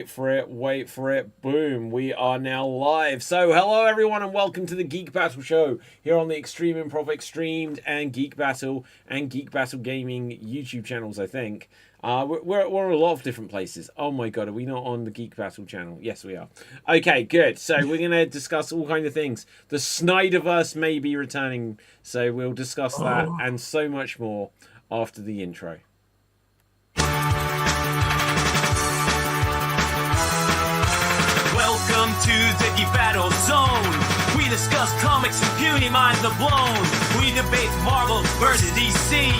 Wait for it, boom, we are now live. So, hello everyone and welcome to the Geek Battle Show here on the Extreme Improv Xstreamed and Geek Battle Gaming YouTube channels, I think. We're a lot of different places. Oh my god, are we not on the Geek Battle channel? Yes, we are. Okay, good. So, we're going to discuss all kinds of things. The Snyderverse may be returning, so we'll discuss that and so much more after the intro. Welcome to the Geek Battle Zone. We discuss comics and puny minds are blown. We debate Marvel versus DC,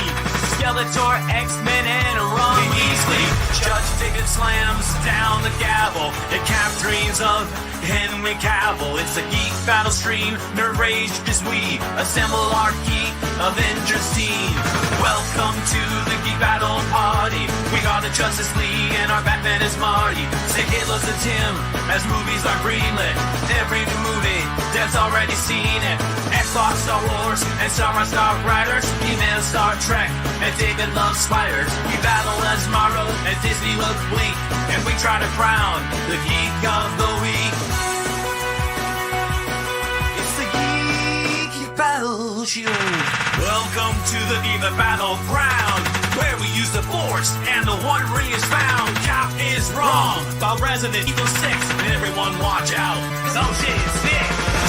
Skeletor, X-Men, and Ron Weasley. Judge David slams down the gavel. It cap dreams of Henry Cavill. It's a Geek Battle stream. Nerd rage as we assemble our Geek Avengers team. Welcome to the Geek Battle party. We got the Justice League and our Batman is Marty. Say Hitler's a Tim as movies are greenlit. Every new movie, Dev's already seen it. Xbox, Star Wars, and Star Wars Star Riders. He-Man, Star Trek, and David loves spiders. We battle as Marvel and Disney will blink. And we try to crown the Geek of the Week. It's the Geek Battle Show. Welcome to the Geek Battleground, where we use the Force and the One Ring is found. Cap is wrong about Resident Evil 6. Everyone watch out, cause oh shit, it's big.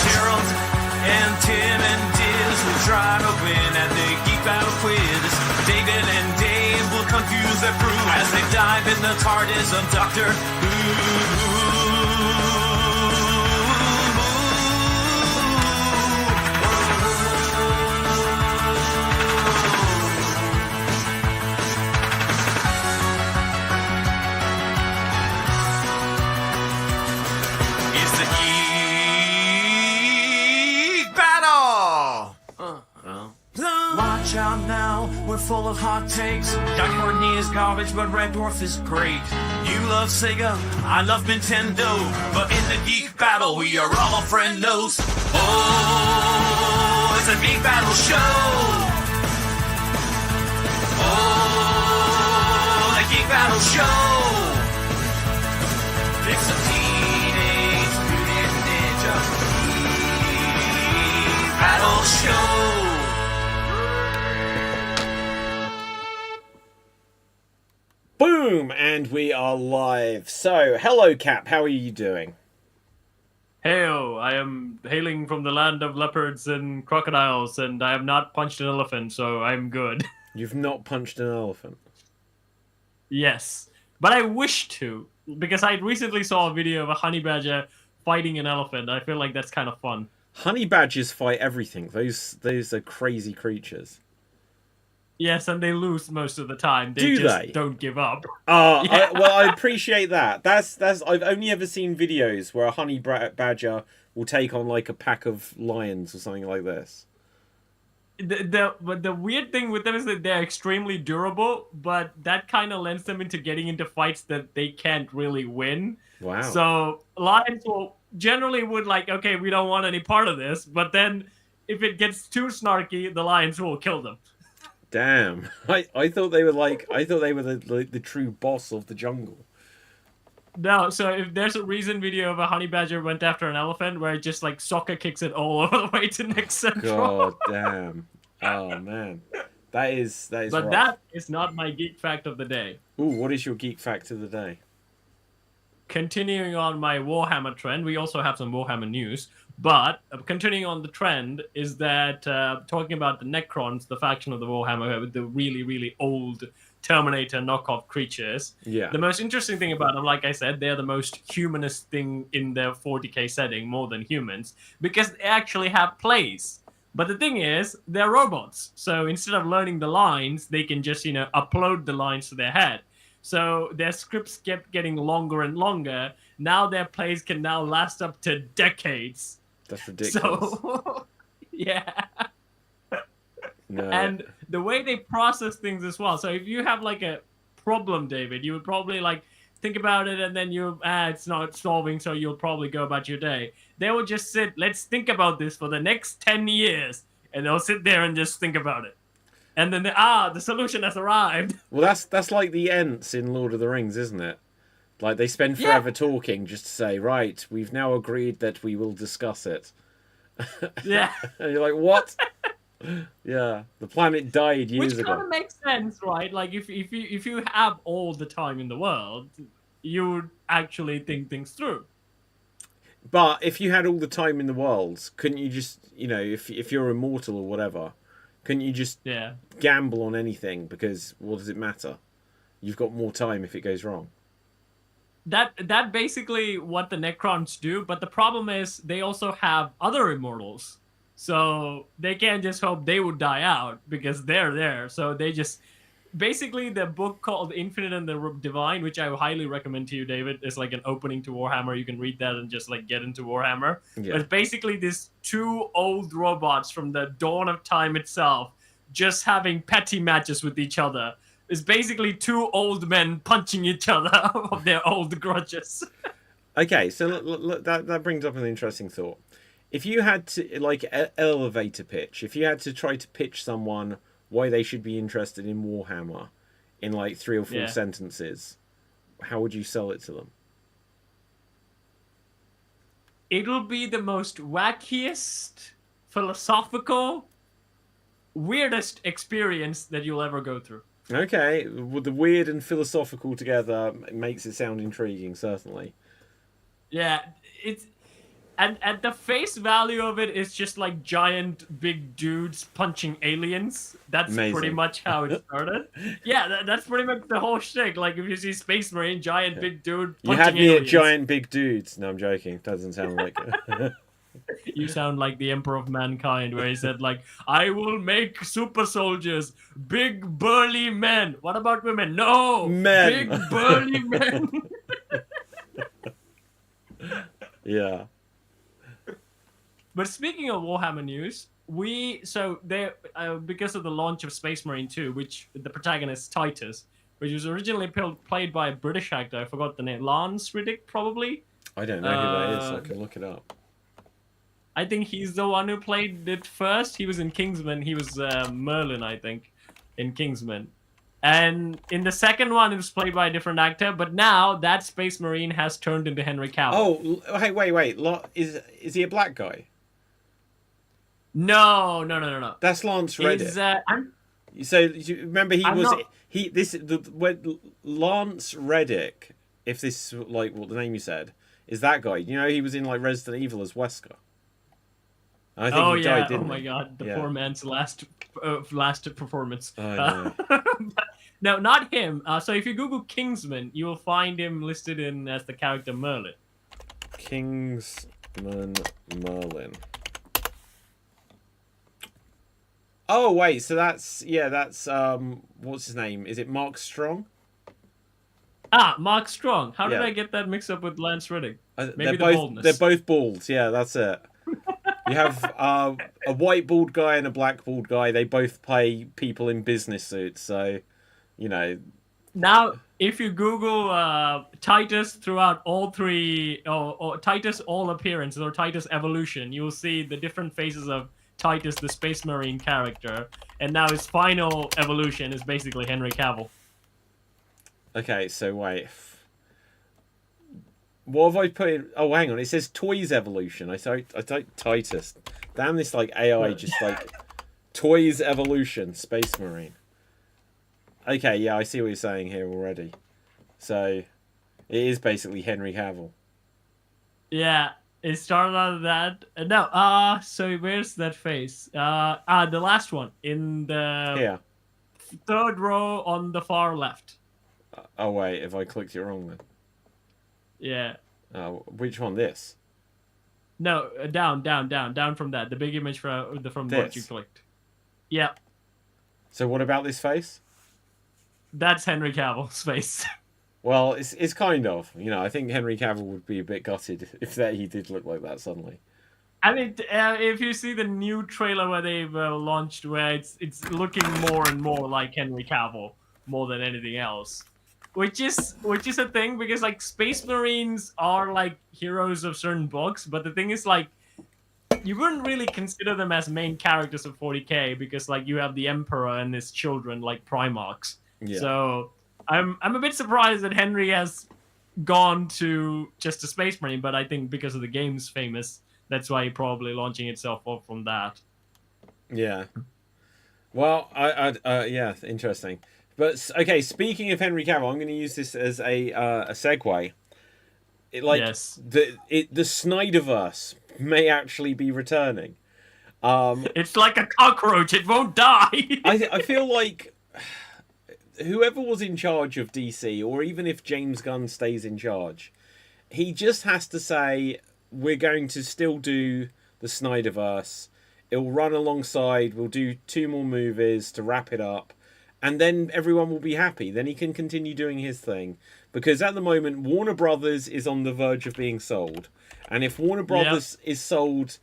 Gerald and Tim and Diz will try to win at the Geek Battle Quiz. David and Dave will confuse their crew as they dive in the TARDIS of Doctor Who. Watch out now, we're full of hot takes. John Courtney is garbage, but Red Dwarf is great. You love Sega, I love Nintendo, but in the Geek Battle, we are all friendos. Oh, it's a Geek Battle show. Oh, the Geek Battle show. It's a Teenage Mutant Ninja Geek Battle show. Boom! And we are live. So, hello Cap, how are you doing? Heyo, I am hailing from the land of leopards and crocodiles, and I have not punched an elephant, so I'm good. You've not punched an elephant? Yes, but I wish to, because I recently saw a video of a honey badger fighting an elephant. I feel like that's kind of fun. Honey badgers fight everything. Those are crazy creatures. Yes, and they lose most of the time. Do just they? Don't give up. Yeah. I appreciate that. That's. I've only ever seen videos where a honey badger will take on like a pack of lions or something like this. But the weird thing with them is that they're extremely durable, but that kind of lends them into getting into fights that they can't really win. Wow. So lions will generally would like, okay, we don't want any part of this, but then if it gets too snarky, the lions will kill them. Damn, I thought they were the true boss of the jungle. No, so if there's a recent video of a honey badger went after an elephant where it just like soccer kicks it all over the way to next central. God damn. Oh man. That is But rough. that is not my geek fact of the day. Ooh, what is your geek fact of the day? Continuing on my Warhammer trend, we also have some Warhammer news. But continuing on the trend is that talking about the Necrons, the faction of the Warhammer with the really, really old Terminator knockoff creatures. Yeah. The most interesting thing about them, like I said, they're the most humanist thing in their 40k setting, more than humans, because they actually have plays. But the thing is, they're robots. So instead of learning the lines, they can just, upload the lines to their head. So their scripts kept getting longer and longer. Now their plays can now last up to decades. That's ridiculous. So, yeah. No. And the way they process things as well. So if you have like a problem, David, you would probably like think about it and then it's not solving, so you'll probably go about your day. They will just sit, let's think about this for the next 10 years. And they'll sit there and just think about it. And then the solution has arrived. Well, that's like the Ents in Lord of the Rings, isn't it? Like they spend forever talking just to say, right, we've now agreed that we will discuss it. Yeah. And you're like, what? Yeah, the planet died years Which ago. kind of makes sense, right? Like if you have all the time in the world, you would actually think things through. But if you had all the time in the world, couldn't you just, if you're immortal or whatever, couldn't you just gamble on anything? Because what does it matter? You've got more time if it goes wrong. That basically what the Necrons do, but the problem is they also have other immortals. So they can't just hope they would die out because they're there. So they just basically the book called Infinite and the Divine, which I highly recommend to you, David, is like an opening to Warhammer. You can read that and just like get into Warhammer. Yeah. But it's basically these two old robots from the dawn of time itself just having petty matches with each other. It's basically two old men punching each other of their old grudges. Okay, so look, that brings up an interesting thought. If you had to, like, elevator pitch, if you had to try to pitch someone why they should be interested in Warhammer in like 3 or 4 sentences, how would you sell it to them? It'll be the most wackiest, philosophical, weirdest experience that you'll ever go through. Okay, well, the weird and philosophical together makes it sound intriguing, certainly. Yeah, it's and at the face value of it, it's just like giant big dudes punching aliens. That's Amazing. Pretty much how it started. Yeah, that's pretty much the whole shtick. Like if you see Space Marine, giant big dude punching You had me aliens. at giant big dudes. No, I'm joking. Doesn't sound like it. You sound like the Emperor of Mankind, where he said, like, I will make super soldiers, big burly men. What about women? No! Men! Big burly men! Yeah. But speaking of Warhammer news, because of the launch of Space Marine 2, which the protagonist Titus, which was originally played by a British actor, I forgot the name, Lance Reddick, probably? I don't know who that is, I can look it up. I think he's the one who played it first. He was in Kingsman. He was Merlin, I think, in Kingsman. And in the second one, it was played by a different actor. But now that Space Marine has turned into Henry Cavill. Oh, hey, wait. Is he a black guy? No. That's Lance Reddick. So you remember when Lance Reddick, if this is like what the name you said, is that guy. You know he was in like Resident Evil as Wesker. I think he died, didn't my he? god, the poor man's last performance. Oh, no. No, not him. So if you Google Kingsman, you will find him listed in as the character Merlin. Kingsman Merlin. Oh wait, so that's what's his name? Is it Mark Strong? Mark Strong. How did I get that mixed up with Lance Reddick? Maybe boldness. They're both bald. Yeah, that's it. You have a white bald guy and a black bald guy. They both play people in business suits, so you know. Now, if you Google Titus throughout all three, or Titus all appearances, or Titus evolution, you will see the different phases of Titus, the Space Marine character, and now his final evolution is basically Henry Cavill. Okay, so wait. What have I put in? Oh, hang on. It says Toys Evolution. I typed Titus. Damn, this like AI just like Toys Evolution Space Marine. Okay, yeah, I see what you're saying here already. So it is basically Henry Cavill. Yeah, it started out of that. So where's that face? The last one in the third row on the far left. Oh wait, if I clicked it wrong then. Yeah. Which one? This? No, down from that. The big image from what you clicked. Yeah. So what about this face? That's Henry Cavill's face. Well, it's kind of. You know, I think Henry Cavill would be a bit gutted if he did look like that suddenly. I mean, if you see the new trailer where they've launched, where it's looking more and more like Henry Cavill more than anything else. Which is a thing, because like Space Marines are like heroes of certain books, but the thing is like you wouldn't really consider them as main characters of 40k, because like you have the Emperor and his children like Primarchs. Yeah. So I'm a bit surprised that Henry has gone to just a Space Marine, but I think because of the game's famous, that's why he's probably launching itself off from that. Yeah. Well, yeah, interesting. But okay, speaking of Henry Cavill, I'm going to use this as a segue. Yes. The Snyderverse may actually be returning. It's like a cockroach; it won't die. I feel like whoever was in charge of DC, or even if James Gunn stays in charge, he just has to say, we're going to still do the Snyderverse. It'll run alongside, we'll do 2 more movies to wrap it up, and then everyone will be happy. Then he can continue doing his thing. Because at the moment, Warner Brothers is on the verge of being sold. And if Warner Brothers is sold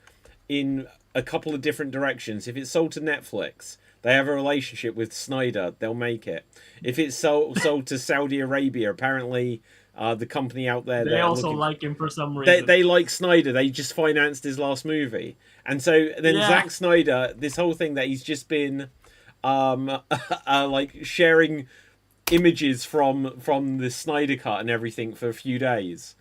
in a couple of different directions, if it's sold to Netflix, they have a relationship with Snyder, they'll make it. If it's sold to Saudi Arabia, apparently the company out there... They also like him for some reason. They like Snyder. They just financed his last movie. And so then Zack Snyder, this whole thing that he's just been like sharing images from the Snyder Cut and everything for a few days,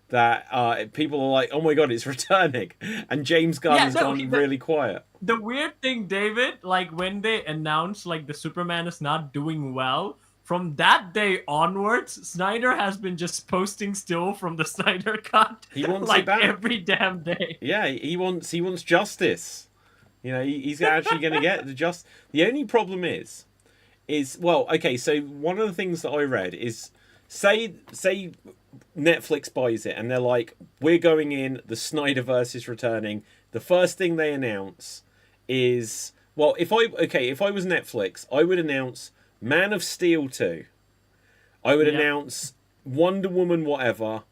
that people are like, oh my god, it's returning. And James Gunn has gone really quiet. The weird thing, David, like when they announced like the Superman is not doing well, from that day onwards, Snyder has been just posting still from the Snyder Cut. He wants like it back every damn day. Yeah, he wants justice. You know, he's actually going to get the just. The only problem is well, okay. So one of the things that I read is, say Netflix buys it and they're like, we're going in. The Snyderverse is returning. The first thing they announce is, well, if I was Netflix, I would announce Man of Steel 2. I would announce Wonder Woman whatever,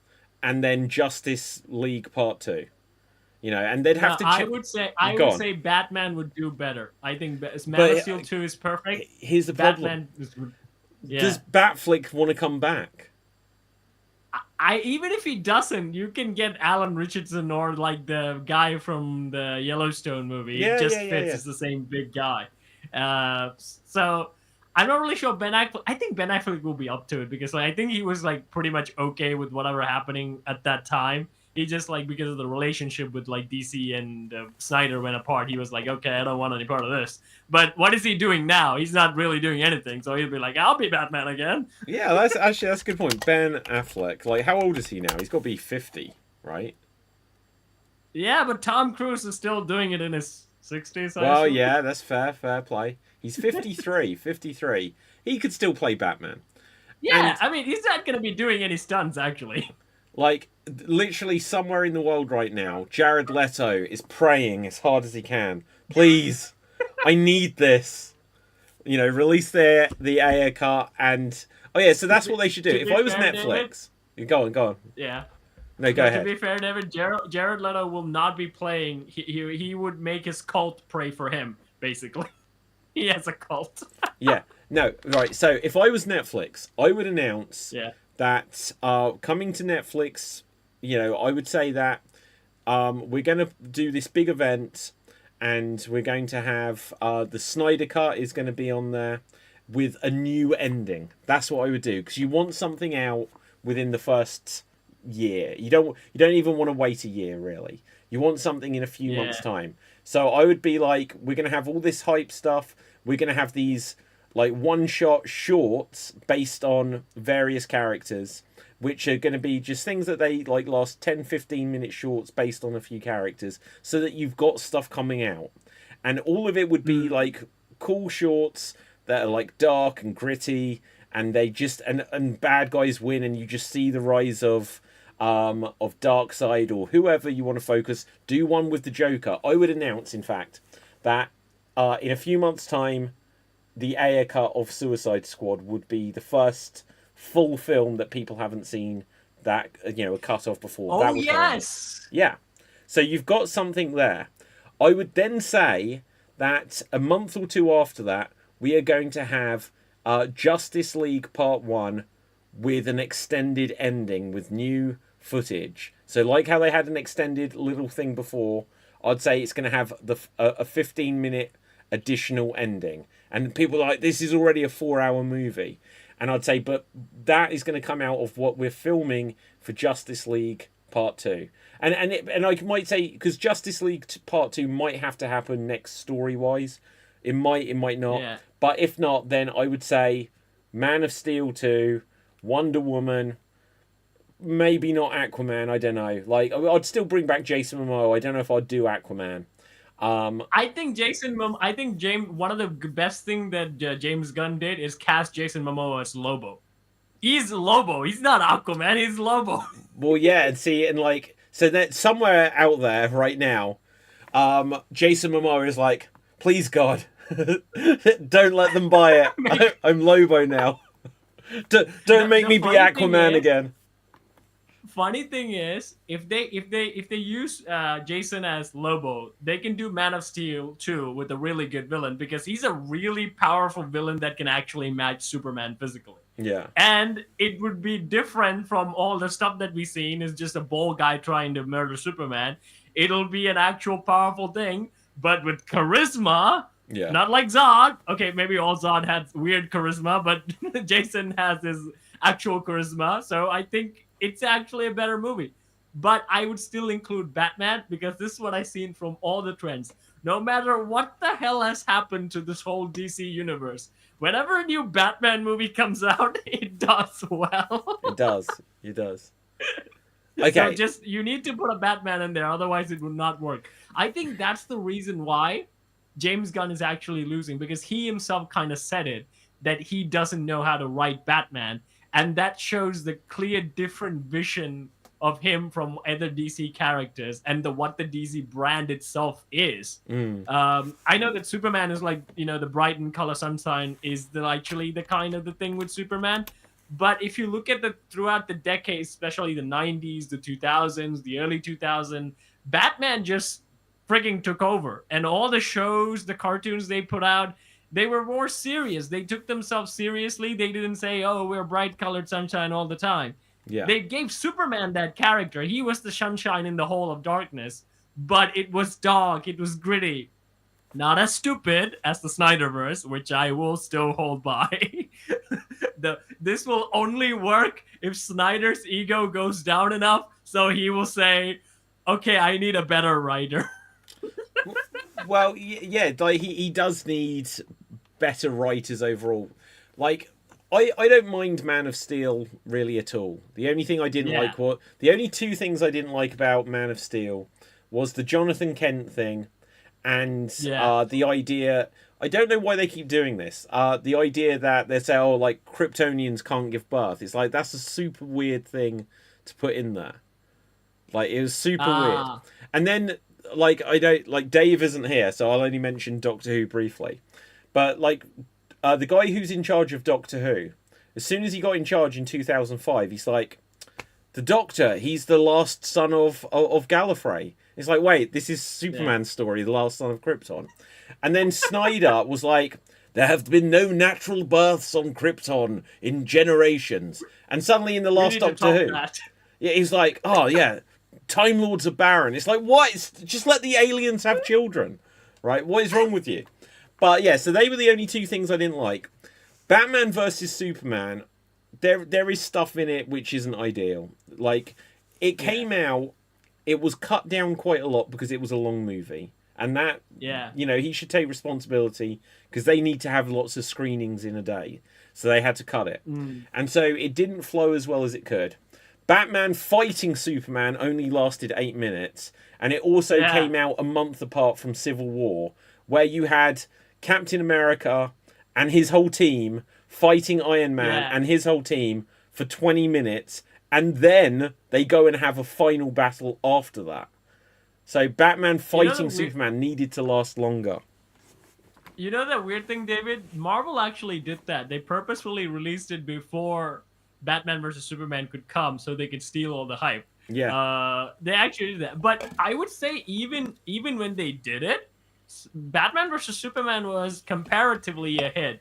and then Justice League Part 2. You know, and they'd have to... I would say Batman would do better. I think Man of Steel 2 is perfect. Here's the problem. Does Batflick want to come back? Even if he doesn't, you can get Alan Richardson or like the guy from the Yellowstone movie. It just fits. It's the same big guy. So I'm not really sure Ben Affleck. I think Ben Affleck will be up to it because I think he was like pretty much okay with whatever happening at that time. He just like, because of the relationship with like DC and Snyder went apart, he was like, okay, I don't want any part of this. But what is he doing now? He's not really doing anything. So he'll be like, I'll be Batman again. Yeah, that's a good point. Ben Affleck, like, how old is he now? He's got to be 50, right? Yeah, but Tom Cruise is still doing it in his 60s. Well, yeah, that's fair play. He's 53. He could still play Batman. Yeah, I mean, he's not going to be doing any stunts, actually. Like, literally somewhere in the world right now, Jared Leto is praying as hard as he can. Please, I need this. You know, release the Ayer cut and... Oh yeah, so that's what they should do. If I was Netflix... David, go on. Yeah. No, go ahead. To be fair, David, Jared Leto will not be playing. He would make his cult pray for him, basically. He has a cult. Yeah. No, right. So if I was Netflix, I would announce... that coming to Netflix, you know, I would say that we're going to do this big event and we're going to have the Snyder Cut is going to be on there with a new ending. That's what I would do, because you want something out within the first year. You don't even want to wait a year, really. You want something in a few months' time. So I would be like, we're going to have all this hype stuff. We're going to have these... like one-shot shorts based on various characters, which are going to be just things that they like last 10-15 minute shorts based on a few characters, so that you've got stuff coming out. And all of it would be like cool shorts that are like dark and gritty, and they just and bad guys win, and you just see the rise of Darkseid or whoever you want to focus. Do one with the Joker. I would announce, in fact, that in a few months' time, the Ayer cut of Suicide Squad would be the first full film that people haven't seen that, you know, a cut off before. Oh, yes! Yeah. So you've got something there. I would then say that a month or two after that, we are going to have Justice League Part 1 with an extended ending with new footage. So like how they had an extended little thing before, I'd say it's going to have a 15-minute additional ending. And people are like, this is already a 4-hour movie. And I'd say, but that is going to come out of what we're filming for Justice League Part 2. And I might say, because Justice League Part 2 might have to happen next story-wise. It might not. Yeah. But if not, then I would say Man of Steel 2, Wonder Woman, maybe not Aquaman, I don't know. Like, I'd still bring back Jason Momoa. I don't know if I'd do Aquaman. I think James. One of the best thing that James Gunn did is cast Jason Momoa as Lobo. He's Lobo. He's not Aquaman. He's Lobo. Well, yeah, and see, and like, so that somewhere out there right now, Jason Momoa is like, please God, don't let them buy it. I'm Lobo now. Don't make me be Aquaman again. Funny thing is, if they use Jason as Lobo, they can do Man of Steel 2 with a really good villain, because he's a really powerful villain that can actually match Superman physically. Yeah. And it would be different from all the stuff that we've seen is just a bald guy trying to murder Superman. It'll be an actual powerful thing, but with charisma. Yeah. Not like Zod. Okay, maybe all Zod had weird charisma, but Jason has his actual charisma. So I think it's actually a better movie. But I would still include Batman, because this is what I've seen from all the trends. No matter what the hell has happened to this whole DC universe, whenever a new Batman movie comes out, it does well. It does. Okay. So just, you need to put a Batman in there, otherwise it would not work. I think that's the reason why James Gunn is actually losing, because he himself kind of said it, that he doesn't know how to write Batman. And that shows the clear different vision of him from other DC characters and what the DC brand itself is. I know that Superman is like, the bright and color sunshine is actually the kind of the thing with Superman. But if you look at throughout the decades, especially the 90s, the 2000s, the early 2000s, Batman just frigging took over. And all the shows, the cartoons they put out, they were more serious. They took themselves seriously. They didn't say, oh, we're bright colored sunshine all the time. Yeah. They gave Superman that character. He was the sunshine in the hole of darkness, but it was dark. It was gritty. Not as stupid as the Snyderverse, which I will still hold by. This will only work if Snyder's ego goes down enough, so he will say, okay, I need a better writer. Well, yeah, like he does need better writers overall. Like, I don't mind Man of Steel really at all. The only thing I didn't like the only two things I didn't like about Man of Steel was the Jonathan Kent thing, and the idea. I don't know why they keep doing this. The idea that they say, oh, like Kryptonians can't give birth. It's like, that's a super weird thing to put in there. Like, it was super weird. And then, like, Dave isn't here, so I'll only mention Doctor Who briefly. But, like, the guy who's in charge of Doctor Who, as soon as he got in charge in 2005, he's like, the Doctor, he's the last son of Gallifrey. It's like, wait, this is Superman's story, the last son of Krypton. And then Snyder was like, there have been no natural births on Krypton in generations. And suddenly in the last Doctor Who, he's like, oh, yeah, Time Lords are barren. It's like, what? Just let the aliens have children, right? What is wrong with you? But yeah, so they were the only two things I didn't like. Batman versus Superman, there is stuff in it which isn't ideal. Like, it came out, it was cut down quite a lot because it was a long movie. And that, he should take responsibility, because they need to have lots of screenings in a day. So they had to cut it. And so it didn't flow as well as it could. Batman fighting Superman only lasted 8 minutes. And it also came out a month apart from Civil War, where you had Captain America and his whole team fighting Iron Man and his whole team for 20 minutes. And then they go and have a final battle after that. So Batman fighting Superman needed to last longer. You know that weird thing, David? Marvel actually did that. They purposefully released it before Batman vs. Superman could come, so they could steal all the hype. Yeah. They actually did that. But I would say even when they did it, Batman vs. Superman was comparatively ahead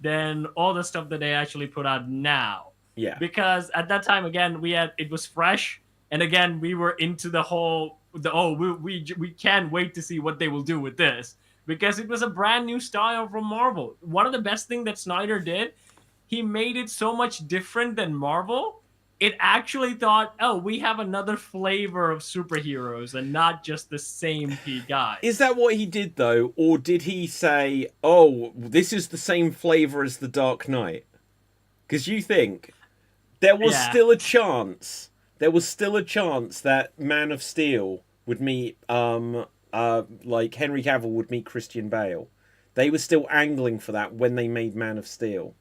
than all the stuff that they actually put out now. Yeah. Because at that time, again, it was fresh, and again, we were into the whole we can't wait to see what they will do with this, because it was a brand new style from Marvel. One of the best things that Snyder did, he made it so much different than Marvel. It actually thought, oh, we have another flavor of superheroes and not just the same guys. Is that what he did, though? Or did he say, oh, this is the same flavor as The Dark Knight? Because you think there was still a chance. There was still a chance that Man of Steel would meet, like Henry Cavill would meet Christian Bale. They were still angling for that when they made Man of Steel.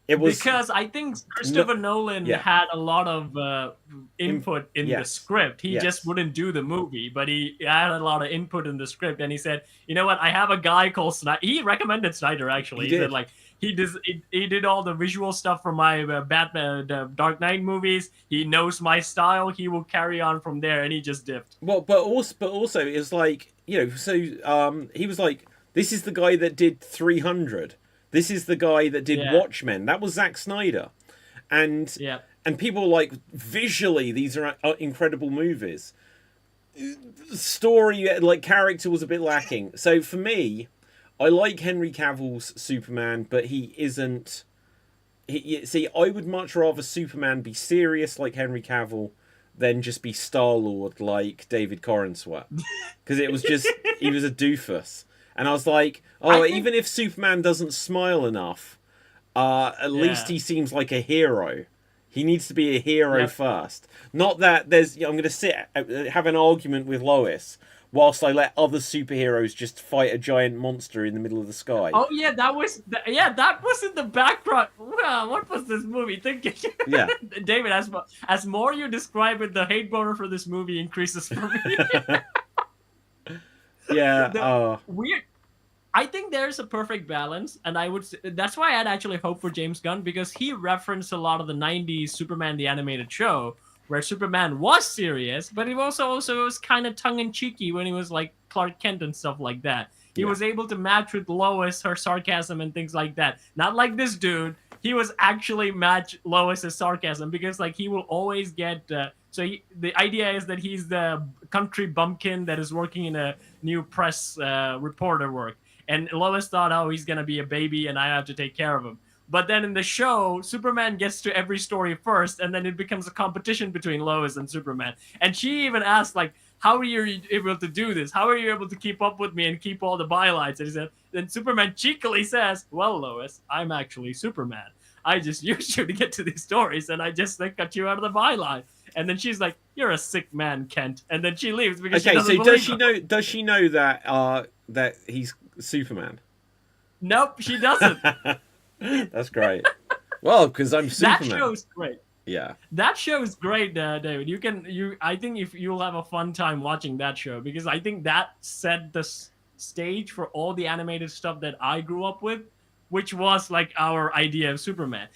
It was because I think Christopher Nolan had a lot of input in the script. He just wouldn't do the movie, but he had a lot of input in the script. And he said, you know what? I have a guy called Snyder. He recommended Snyder, actually. He said, like, he did all the visual stuff for my Batman, Dark Knight movies. He knows my style. He will carry on from there, and he just dipped. Well, but also it's like, you know, so he was like, this is the guy that did 300. This is the guy that did Watchmen. That was Zack Snyder. And people were like, visually, these are incredible movies. Story, like, character was a bit lacking. So for me, I like Henry Cavill's Superman, but he isn't... See, I would much rather Superman be serious like Henry Cavill than just be Star-Lord like David Corenswet. Because it was just... he was a doofus. And I was like, even if Superman doesn't smile enough, at least he seems like a hero. He needs to be a hero first. Not that there's... I'm going to have an argument with Lois whilst I let other superheroes just fight a giant monster in the middle of the sky. Oh, yeah, that was in the background. Wow, what was this movie thinking? Yeah. David, as more you describe it, the hate boner for this movie increases for me. Weird. I think there's a perfect balance, and that's why I'd actually hope for James Gunn, because he referenced a lot of the 90s Superman the Animated Show, where Superman was serious, but he also was kind of tongue-in-cheeky when he was like Clark Kent and stuff like that. He was able to match with Lois, her sarcasm and things like that. Not like this dude. He was actually match Lois's sarcasm, because like he will always get... the idea is that he's the country bumpkin that is working in a new press reporter work. And Lois thought, oh, he's going to be a baby and I have to take care of him. But then in the show, Superman gets to every story first, and then it becomes a competition between Lois and Superman. And she even asked, like, how are you able to do this? How are you able to keep up with me and keep all the bylines? And he said, then Superman cheekily says, well, Lois, I'm actually Superman. I just used you to get to these stories, and I just like cut you out of the byline. And then she's like, "You're a sick man, Kent." And then she leaves because she doesn't believe him. Does she know that that he's Superman? Nope, she doesn't. That's great. Well, because I'm Superman. That show's great. Yeah. That show is great, David. I think if you'll have a fun time watching that show, because I think that set the stage for all the animated stuff that I grew up with, which was like our idea of Superman.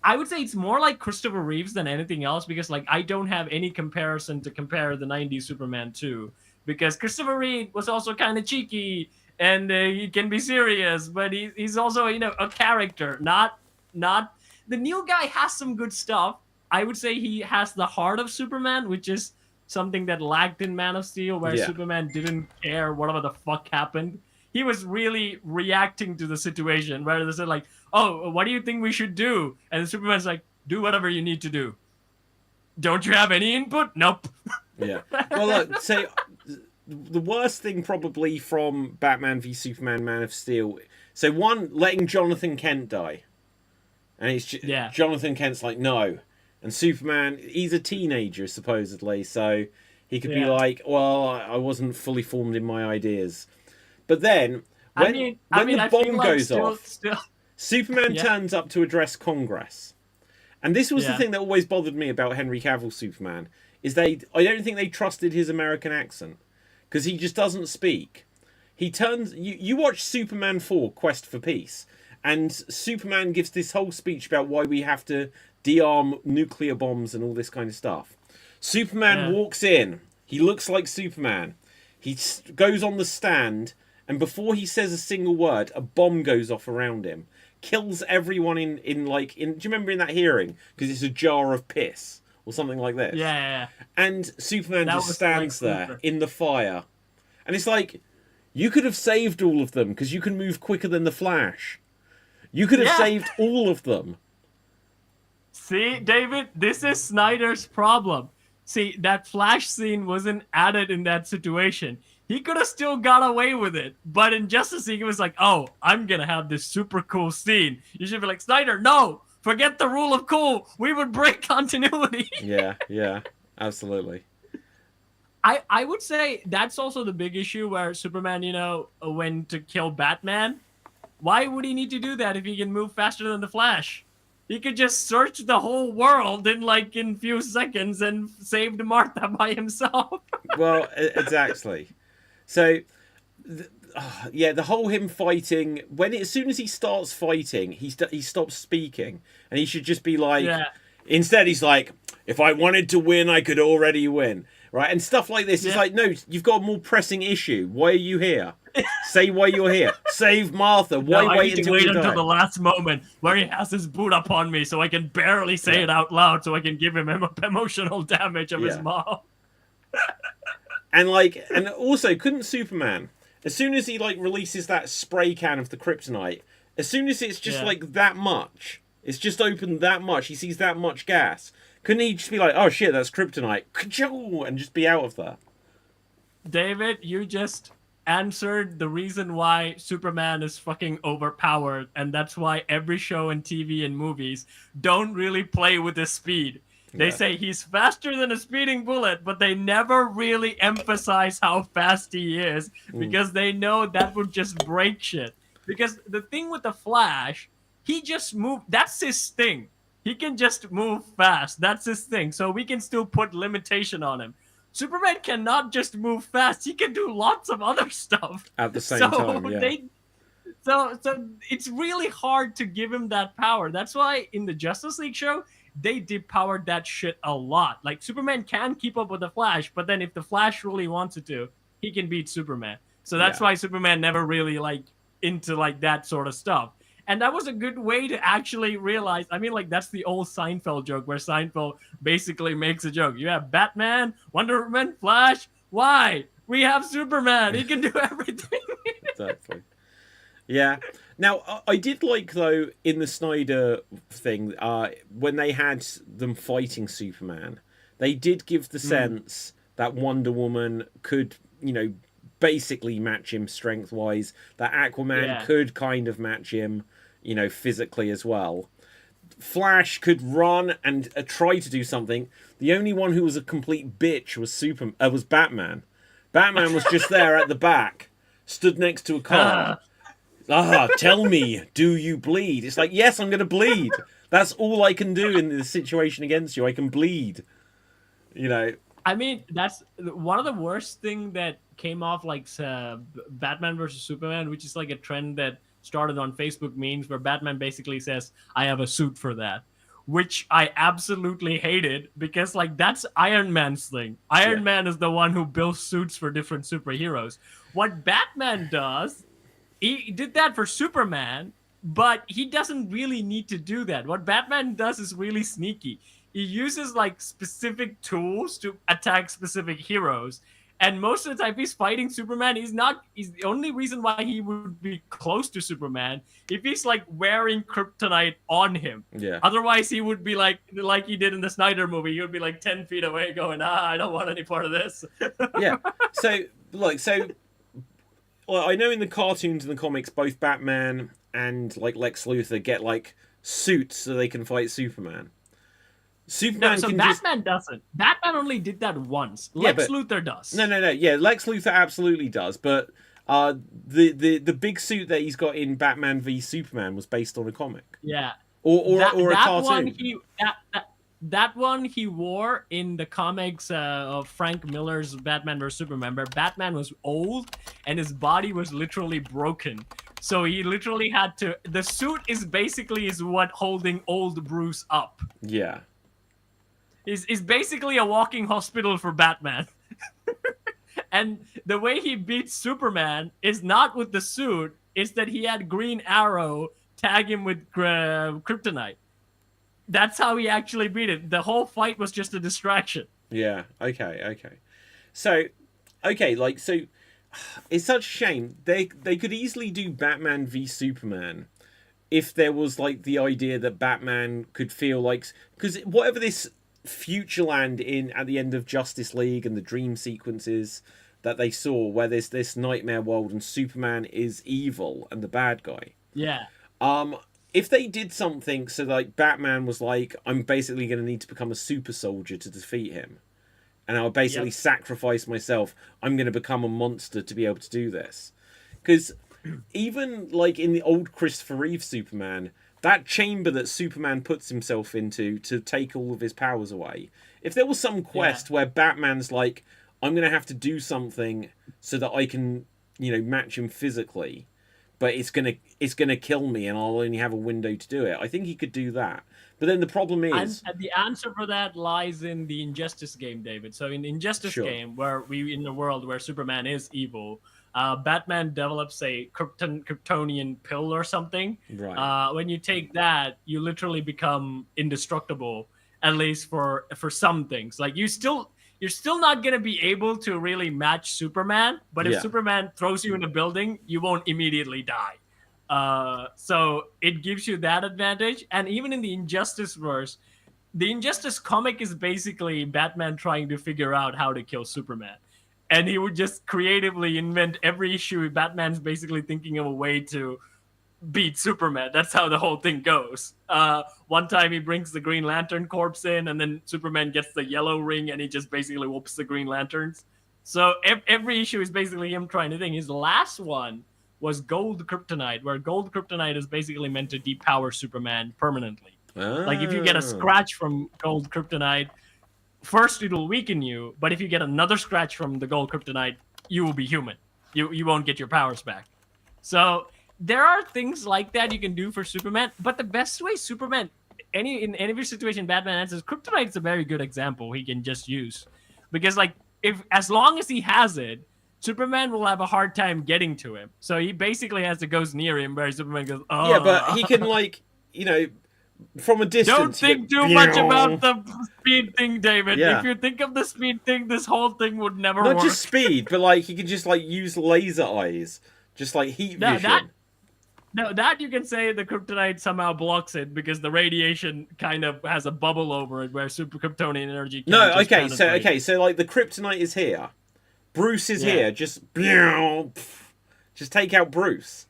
I would say it's more like Christopher Reeves than anything else, because like I don't have any comparison to compare the 90s Superman to, because Christopher Reeve was also kind of cheeky and he can be serious, but he's also, you know, a character, not the new guy has some good stuff. I would say he has the heart of Superman, which is something that lacked in Man of Steel, where Superman didn't care whatever the fuck happened. He was really reacting to the situation, where they said like, oh, what do you think we should do? And Superman's like, do whatever you need to do. Don't you have any input? Nope. Yeah. Well, look, say the worst thing probably from Batman v Superman, Man of Steel. So one, letting Jonathan Kent die. And it's Jonathan Kent's like, no. And Superman, he's a teenager, supposedly, so he could be like, well, I wasn't fully formed in my ideas. But then, when the bomb goes off, Superman turns up to address Congress. And this was the thing that always bothered me about Henry Cavill's Superman, is I don't think they trusted his American accent, because he just doesn't speak. He turns... You watch Superman 4, Quest for Peace, and Superman gives this whole speech about why we have to de-arm nuclear bombs and all this kind of stuff. Superman walks in. He looks like Superman. He goes on the stand, and before he says a single word, a bomb goes off around him. Kills everyone in do you remember in that hearing? Because it's a jar of piss or something like this. Yeah. And Superman just stands there in the fire. And it's like, you could have saved all of them because you can move quicker than the Flash. You could have Yeah. saved all of them. See, David, this is Snyder's problem. See, that Flash scene wasn't added in that situation. He could have still got away with it, but in Justice League, it was like, oh, I'm gonna have this super cool scene. You should be like, Snyder, no! Forget the rule of cool! We would break continuity! Yeah, absolutely. I would say that's also the big issue where Superman, went to kill Batman. Why would he need to do that if he can move faster than the Flash? He could just search the whole world in few seconds and saved Martha by himself. Well, exactly. So, the whole him fighting, as soon as he starts fighting, he stops speaking, and he should just be like, instead he's like, if I wanted to win, I could already win. Right, and stuff like this. It's like, no, you've got a more pressing issue. Why are you here? Say why you're here. Save Martha. Why wait until the last moment where he has his boot up on me so I can barely say it out loud so I can give him emotional damage of his mom. And also, couldn't Superman, as soon as he releases that spray can of the kryptonite, as soon as it's just that much, it's just opened that much, he sees that much gas. Couldn't he just be like, oh shit, that's kryptonite, and just be out of there? David, you just answered the reason why Superman is fucking overpowered, and that's why every show and TV and movies don't really play with his speed. They say he's faster than a speeding bullet, but they never really emphasize how fast he is because they know that would just break shit. Because the thing with the Flash, he just moved. That's his thing. He can just move fast. That's his thing. So we can still put limitation on him. Superman cannot just move fast. He can do lots of other stuff. At the same time, So it's really hard to give him that power. That's why in the Justice League show, they depowered that shit a lot. Like, Superman can keep up with the Flash, but then if the Flash really wants it to, he can beat Superman. So that's why Superman never really, into, that sort of stuff. And that was a good way to actually realize, that's the old Seinfeld joke where Seinfeld basically makes a joke. You have Batman, Wonder Woman, Flash. Why? We have Superman. He can do everything. Exactly. Yeah. Now, I did though, in the Snyder thing, when they had them fighting Superman, they did give the sense that Wonder Woman could, basically match him strength-wise, that Aquaman could kind of match him, physically as well. Flash could run and try to do something. The only one who was a complete bitch was Batman. Batman was just there at the back, stood next to a car. Tell me, do you bleed? It's like, yes, I'm going to bleed. That's all I can do in this situation against you. I can bleed. That's one of the worst thing that came off Batman versus Superman, which is a trend that started on Facebook memes where Batman basically says, I have a suit for that, which I absolutely hated because that's Iron Man's thing. Iron Man is the one who builds suits for different superheroes. What Batman does, he did that for Superman, but he doesn't really need to do that. What Batman does is really sneaky. He uses specific tools to attack specific heroes. And most of the time he's fighting Superman, he's the only reason why he would be close to Superman if he's wearing kryptonite on him. Yeah. Otherwise he would be like he did in the Snyder movie. He would be 10 feet away going, I don't want any part of this. Yeah. So I know in the cartoons and the comics, both Batman and Lex Luthor get suits so they can fight Superman. Batman doesn't. Batman only did that once. Lex Luthor does. No. Yeah, Lex Luthor absolutely does. But the big suit that he's got in Batman v Superman was based on a comic. Yeah. Or a cartoon. That one he wore in the comics of Frank Miller's Batman vs Superman, where Batman was old and his body was literally broken. So he literally had to. The suit is what holding old Bruce up. Yeah. Is basically a walking hospital for Batman. And the way he beats Superman is not with the suit, it's that he had Green Arrow tag him with kryptonite. That's how he actually beat it. The whole fight was just a distraction. Yeah, okay. So, it's such a shame. They could easily do Batman v Superman if there was like the idea that Batman could feel like, because whatever this future land in at the end of Justice League and the dream sequences that they saw, where there's this nightmare world and Superman is evil and the bad guy. Yeah. If they did something so like Batman was like, I'm basically going to need to become a super soldier to defeat him, and I'll basically sacrifice myself. I'm going to become a monster to be able to do this. Because even like in the old Christopher Reeve Superman, that chamber that Superman puts himself into to take all of his powers away, if there was some quest where Batman's like, I'm going to have to do something so that I can, match him physically, but it's gonna kill me and I'll only have a window to do it, I think he could do that. But then the problem is... And the answer for that lies in the Injustice game, David. So in the Injustice game, in the world where Superman is evil, Batman develops a Kryptonian pill or something. Right. When you take that, you literally become indestructible, at least for some things. Like you're still not going to be able to really match Superman, but if Superman throws you in a building, you won't immediately die. So it gives you that advantage. And even in the Injustice verse, the Injustice comic is basically Batman trying to figure out how to kill Superman. And he would just creatively invent every issue. Batman's basically thinking of a way to beat Superman. That's how the whole thing goes. One time he brings the Green Lantern corpse in, and then Superman gets the yellow ring, and he just basically whoops the Green Lanterns. So every issue is basically him trying to think. His last one was Gold Kryptonite, where Gold Kryptonite is basically meant to depower Superman permanently. Like if you get a scratch from Gold Kryptonite, first it'll weaken you, but if you get another scratch from the Gold Kryptonite, you will be human. You won't get your powers back. So there are things like that you can do for Superman, but the best way Superman, in any situation Batman answers, Kryptonite's a very good example he can just use. Because like as long as he has it, Superman will have a hard time getting to him. So he basically has to go near him where Superman goes, oh. Yeah, but he can from a distance. Don't think too much about the speed thing, David. Yeah. If you think of the speed thing, this whole thing would never work. Not just speed, but like he could just like use laser eyes, just like heat vision. That you can say the kryptonite somehow blocks it because the radiation kind of has a bubble over it where super Kryptonian energy can't so like the kryptonite is here. Bruce is here. Just take out Bruce.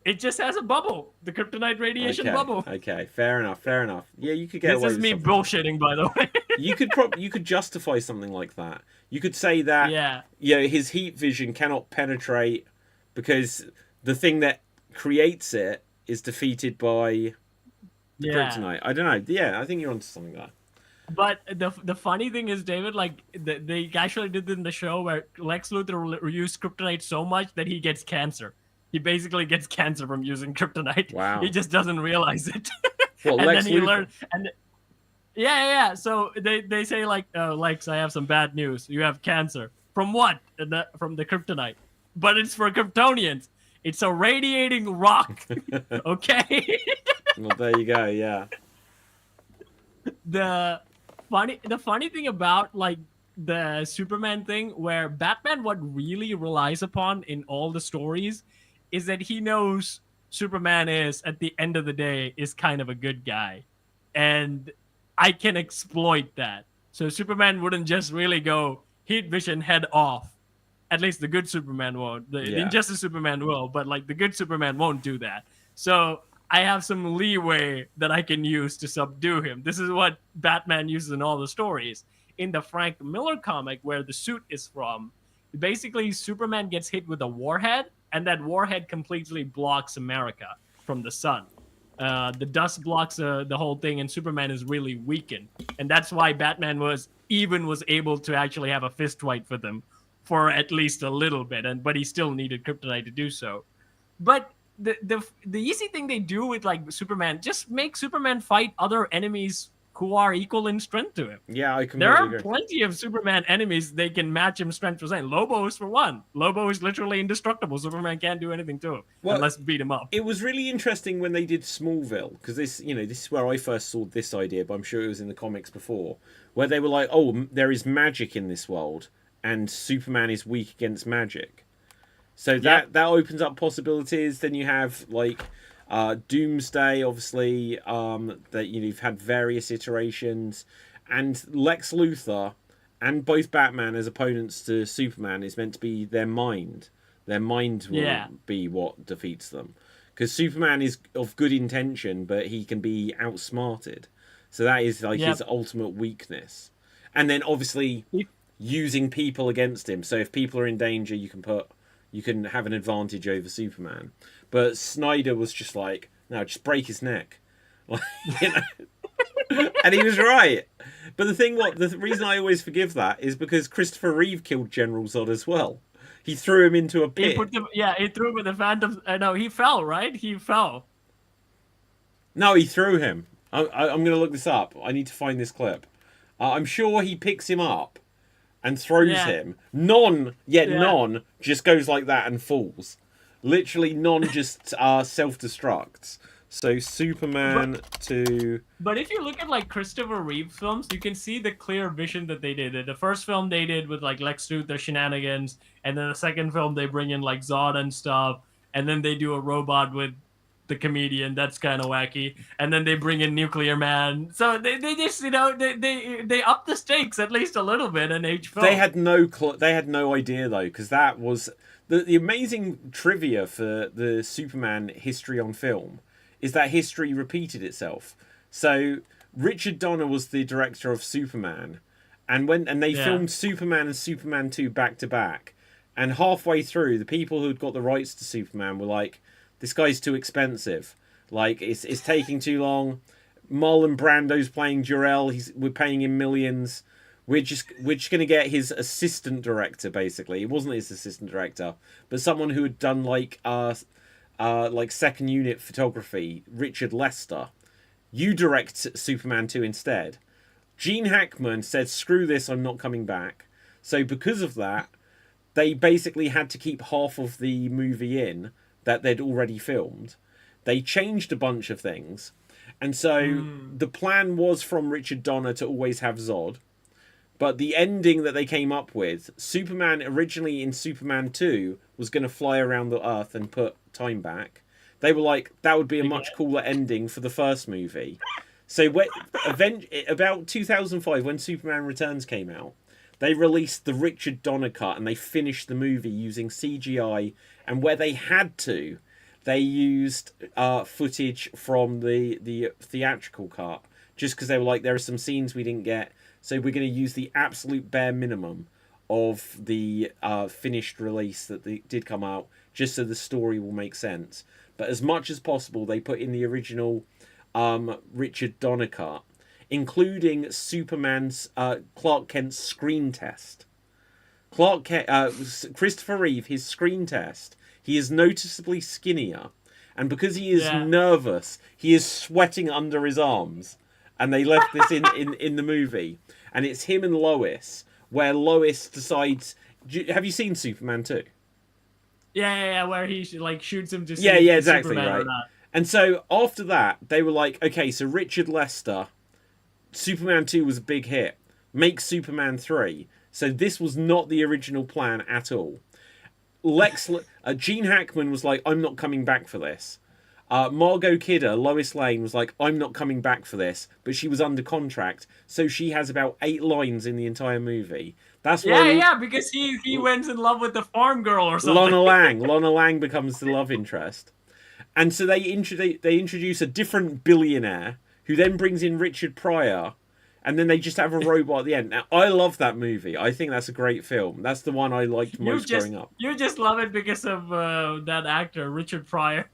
It just has a bubble. The kryptonite radiation bubble. Okay, fair enough. Yeah, you could get away with This is me bullshitting, by the way. You could justify something like that. You could say that his heat vision cannot penetrate because the thing that creates it is defeated by the kryptonite. I don't know. Yeah, I think you're onto something there. But the funny thing is, David, like they actually did it in the show where Lex Luthor used kryptonite so much that he gets cancer. He basically gets cancer from using kryptonite. Wow. He just doesn't realize it. Well, and Lex then he Luthor. learned. And So they say like, Lex, I have some bad news. You have cancer. From what? From the kryptonite. But it's for Kryptonians. It's a radiating rock. Okay. Well, there you go. Yeah. The funny thing about like the Superman thing, where Batman what really relies upon in all the stories is that he knows Superman is at the end of the day is kind of a good guy, and I can exploit that. So Superman wouldn't just really go heat vision head off. At least the good Superman won't. The Injustice Superman will, but like the good Superman won't do that. So I have some leeway that I can use to subdue him. This is what Batman uses in all the stories. In the Frank Miller comic, where the suit is from, basically Superman gets hit with a warhead, and that warhead completely blocks America from the sun. The dust blocks the whole thing, and Superman is really weakened. And that's why Batman was able to actually have a fist fight with him for at least a little bit, but he still needed kryptonite to do so. But the easy thing they do with like Superman, just make Superman fight other enemies who are equal in strength to him. Yeah, I completely There are agree. plenty of Superman enemies they can match him strength for strength. Lobo is for one. Lobo is literally indestructible. Superman can't do anything to him unless beat him up. It was really interesting when they did Smallville, because this is where I first saw this idea, but I'm sure it was in the comics before, where they were like, oh, there is magic in this world, and Superman is weak against magic. So that opens up possibilities. Then you have like Doomsday, obviously, that you've had various iterations, and Lex Luthor and both Batman as opponents to Superman is meant to be their mind. Their mind will be what defeats them, because Superman is of good intention, but he can be outsmarted. So that is like his ultimate weakness. And then obviously using people against him. So if people are in danger, you can have an advantage over Superman. But Snyder was just like, no, just break his neck. Like, you know? And he was right. But the reason I always forgive that is because Christopher Reeve killed General Zod as well. He threw him into a pit. He threw him in the Phantom. No, he fell, right? He fell. No, he threw him. I'm going to look this up. I need to find this clip. I'm sure he picks him up and throws him. Non just goes like that and falls. Literally, Non just self-destructs. So Superman 2. But if you look at like Christopher Reeve films, you can see the clear vision that they did. The first film they did with like Lex Luthor shenanigans, and then the second film they bring in like Zod and stuff, and then they do a robot with the comedian. That's kind of wacky. And then they bring in Nuclear Man. So they just they up the stakes at least a little bit in each film. They had no idea though, because that was the amazing trivia for the Superman history on film is that history repeated itself. So Richard Donner was the director of Superman, and they filmed Superman and Superman 2 back to back, and halfway through, the people who'd got the rights to Superman were like, this guy's too expensive. Like, it's taking too long. Marlon Brando's playing Jor-El. We're paying him millions. We're just going to get his assistant director, basically. It wasn't his assistant director, but someone who had done like second unit photography, Richard Lester. You direct Superman 2 instead. Gene Hackman said, screw this, I'm not coming back. So because of that, they basically had to keep half of the movie in that they'd already filmed. They changed a bunch of things. And so the plan was from Richard Donner to always have Zod. But the ending that they came up with, Superman originally in Superman 2 was going to fly around the Earth and put time back. They were like, that would be a much cooler ending for the first movie. So about 2005, when Superman Returns came out, they released the Richard Donner cut and they finished the movie using CGI. And where they had to, they used footage from the theatrical cut, just because they were like, there are some scenes we didn't get, so we're going to use the absolute bare minimum of the finished release that did come out, just so the story will make sense. But as much as possible, they put in the original Richard Donner cut, including Superman's Clark Kent's screen test. Christopher Reeve, his screen test, he is noticeably skinnier, and because he is nervous, he is sweating under his arms. And they left this in the movie, and it's him and Lois, where Lois decides. Have you seen Superman 2? Yeah, where he like shoots him to see exactly, Superman right. or not. And so after that, they were like, okay, so Richard Lester, Superman 2 was a big hit. Make Superman 3. So this was not the original plan at all. Gene Hackman was like, I'm not coming back for this. Margot Kidder, Lois Lane, was like, I'm not coming back for this, but she was under contract, so she has about 8 lines in the entire movie. That's why because he went in love with the farm girl or something. Lana Lang becomes the love interest, and so they introduce a different billionaire who then brings in Richard Pryor, and then they just have a robot at the end. Now, I love that movie. I think that's a great film. That's the one I liked most growing up. You just love it because of that actor, Richard Pryor.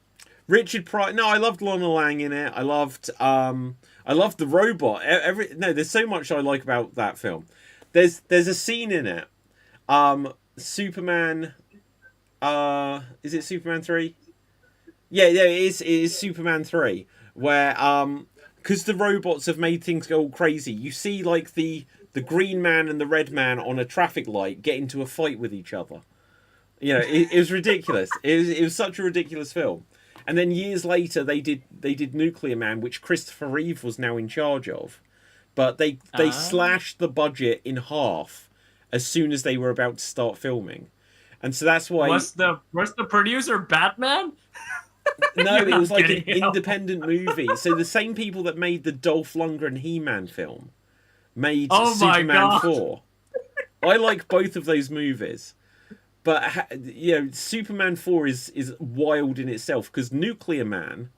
Richard Pryor. No, I loved Lana Lang in it. I loved the robot. There's so much I like about that film. There's a scene in it. Superman. Is it Superman 3? Yeah, it is Superman 3, where because the robots have made things go all crazy. You see like the Green Man and the Red Man on a traffic light get into a fight with each other. You know, it was ridiculous. It was such a ridiculous film. And then years later, they did Nuclear Man, which Christopher Reeve was now in charge of, but they slashed the budget in half as soon as they were about to start filming, and so that's why. Was the producer Batman? No, You're it was not like an kidding. independent movie. So the same people that made the Dolph Lundgren He-Man film made Oh my Superman God. 4. I like both of those movies. But Superman 4 is wild in itself because Nuclear Man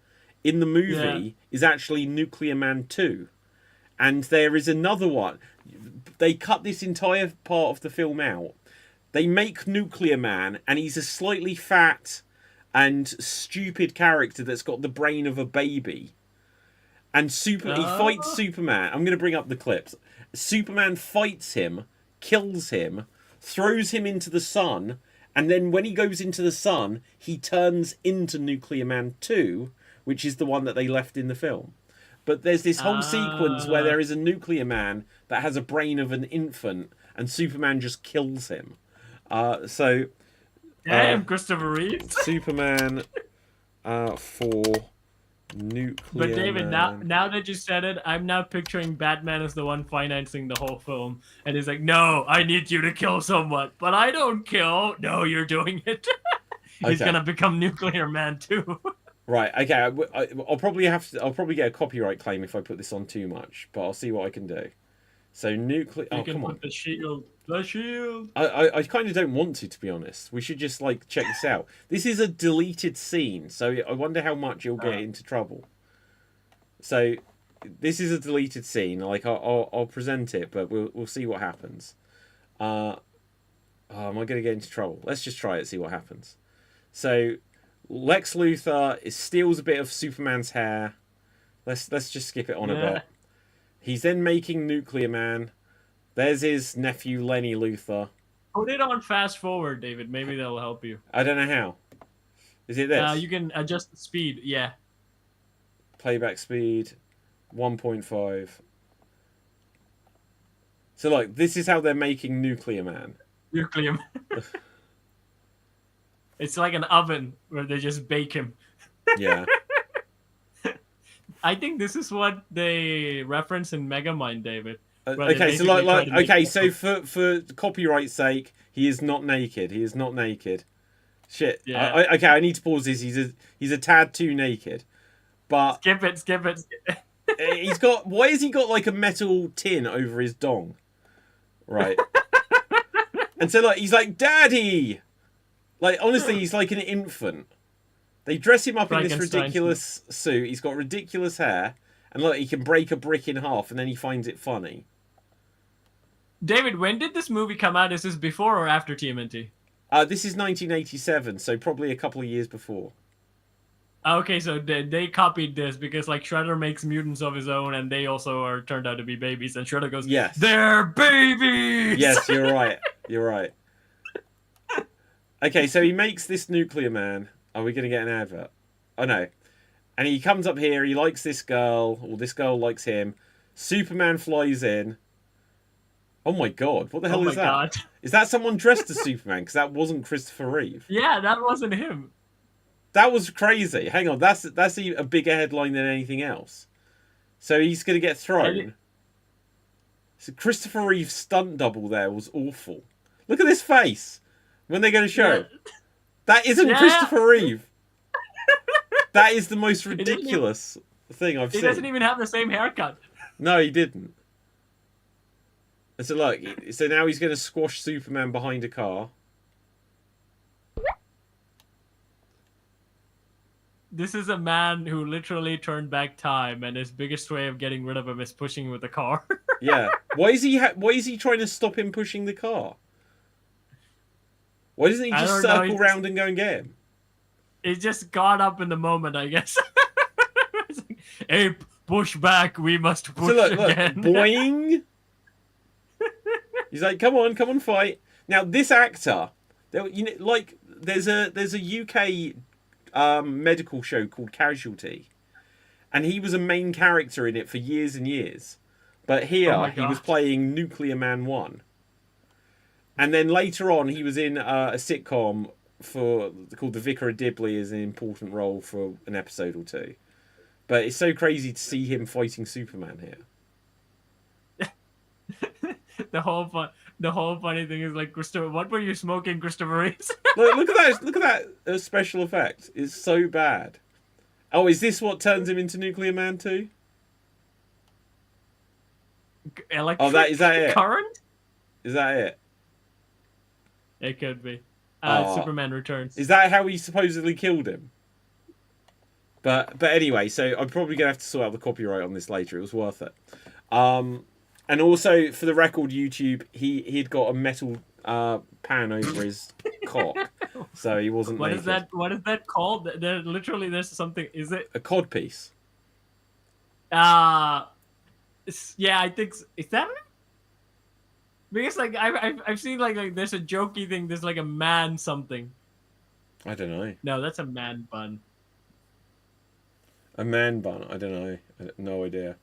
in the movie is actually Nuclear Man 2. And there is another one. They cut this entire part of the film out. They make Nuclear Man, and he's a slightly fat and stupid character that's got the brain of a baby. And he fights Superman. I'm going to bring up the clips. Superman fights him, kills him, throws him into the sun, and then when he goes into the sun, he turns into Nuclear Man 2, which is the one that they left in the film. But there's this whole sequence where there is a Nuclear Man that has a brain of an infant, and Superman just kills him. Damn, Christopher Reeve. Superman for Nuclear But David, Man. now that you said it, I'm now picturing Batman as the one financing the whole film, and he's like, "No, I need you to kill someone, but I don't kill. No, you're doing it." He's Okay. gonna become Nuclear Man too. Right. Okay. I'll probably get a copyright claim if I put this on too much, but I'll see what I can do. So nuclear. You Oh, can come put on. the shield. The shield. I kind of don't want to be honest. We should just like check this out. This is a deleted scene, so I wonder how much you'll get into trouble. So, this is a deleted scene. Like I'll present it, but we'll see what happens. Am I going to get into trouble? Let's just try it. See what happens. So, Lex Luthor steals a bit of Superman's hair. Let's just skip it on a bit. He's then making Nuclear Man. There's his nephew Lenny Luthor. Put it on fast forward, David. Maybe that'll help you. I don't know how. Is it this? You can adjust the speed. Yeah. Playback speed 1.5. So like this is how they're making Nuclear Man. Nuclear Man. It's like an oven where they just bake him. Yeah. I think this is what they reference in Megamind, David. Okay, so so for copyright's sake, he is not naked. He is not naked. Shit. Yeah. Okay, I need to pause this. He's a tad too naked. But Skip it. he's got. Why has he got like a metal tin over his dong? Right. And so like he's like, Daddy. Like honestly, he's like an infant. They dress him up in this ridiculous suit. He's got ridiculous hair, and look, he can break a brick in half, and then he finds it funny. David, when did this movie come out? Is this before or after TMNT? This is 1987, so probably a couple of years before. Okay, so they copied this because like Shredder makes mutants of his own, and they also are turned out to be babies. And Shredder goes, Yes, they're babies. Yes, you're right. You're right. Okay, so he makes this Nuclear Man. Are we going to get an advert? Oh no. And he comes up here. He likes this girl, or this girl likes him. Superman flies in. Oh my god! What the hell is that? God. Is that someone dressed as Superman? Because that wasn't Christopher Reeve. Yeah, that wasn't him. That was crazy. Hang on, that's a bigger headline than anything else. So he's going to get thrown. So Christopher Reeve's stunt double there was awful. Look at this face. When they're going to show. Yeah. That isn't Christopher Reeve. That is the most ridiculous thing I've seen. He doesn't even have the same haircut. No, he didn't. And so look, so now he's going to squash Superman behind a car. This is a man who literally turned back time, and his biggest way of getting rid of him is pushing him with a car. Yeah. Why is he trying to stop him pushing the car? Why doesn't he just circle round and go and get him? He just got up in the moment, I guess. Like, hey, push back. We must push again. Boing. He's like, come on, fight. Now this actor, there's a UK medical show called Casualty, and he was a main character in it for years and years. But here he was playing Nuclear Man 1. And then later on, he was in a sitcom called The Vicar of Dibley as an important role for an episode or two. But it's so crazy to see him fighting Superman here. The whole fun. the whole funny thing is like, Christopher, what were you smoking, Christopher Reeves? Look at that! Look at that special effect. It's so bad. Oh, is this what turns him into Nuclear Man 2? Electric is that it? current? Is that it? It could be. Oh. Superman Returns. Is that how he supposedly killed him? But anyway, so I'm probably gonna have to sort out the copyright on this later. It was worth it. And also for the record, YouTube, he'd got a metal pan over his cock, so he wasn't. What naked. is that? What is that called? There's something. Is it a cod piece? Yeah, I think is that it? Because like I've seen like there's a jokey thing. There's like a man something. I don't know. No, that's a man bun. A man bun. I don't know. No idea.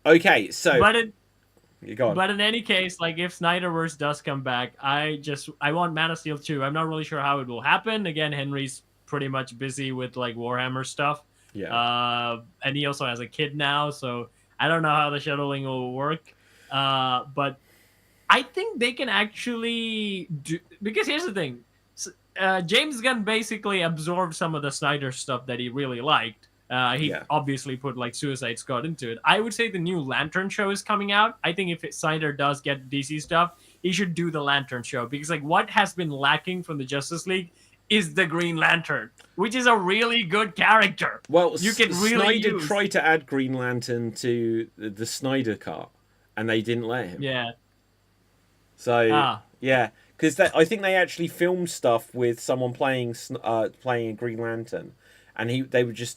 Okay, so but in any case, like if Snyderverse does come back, I want Man of Steel 2. I'm not really sure how it will happen. Again, Henry's pretty much busy with like Warhammer stuff. Yeah. And he also has a kid now, so I don't know how the shuttling will work. But I think they can actually do, because here's the thing. James Gunn basically absorbed some of the Snyder stuff that he really liked. He obviously put like Suicide Squad into it. I would say the new Lantern show is coming out. I think if Snyder does get DC stuff, he should do the Lantern show, because like what has been lacking from the Justice League is the Green Lantern, which is a really good character. Well, you can really Snyder tried to add Green Lantern to the Snyder Cut, and they didn't let him. Yeah. So yeah, because I think they actually filmed stuff with someone playing a Green Lantern. And he was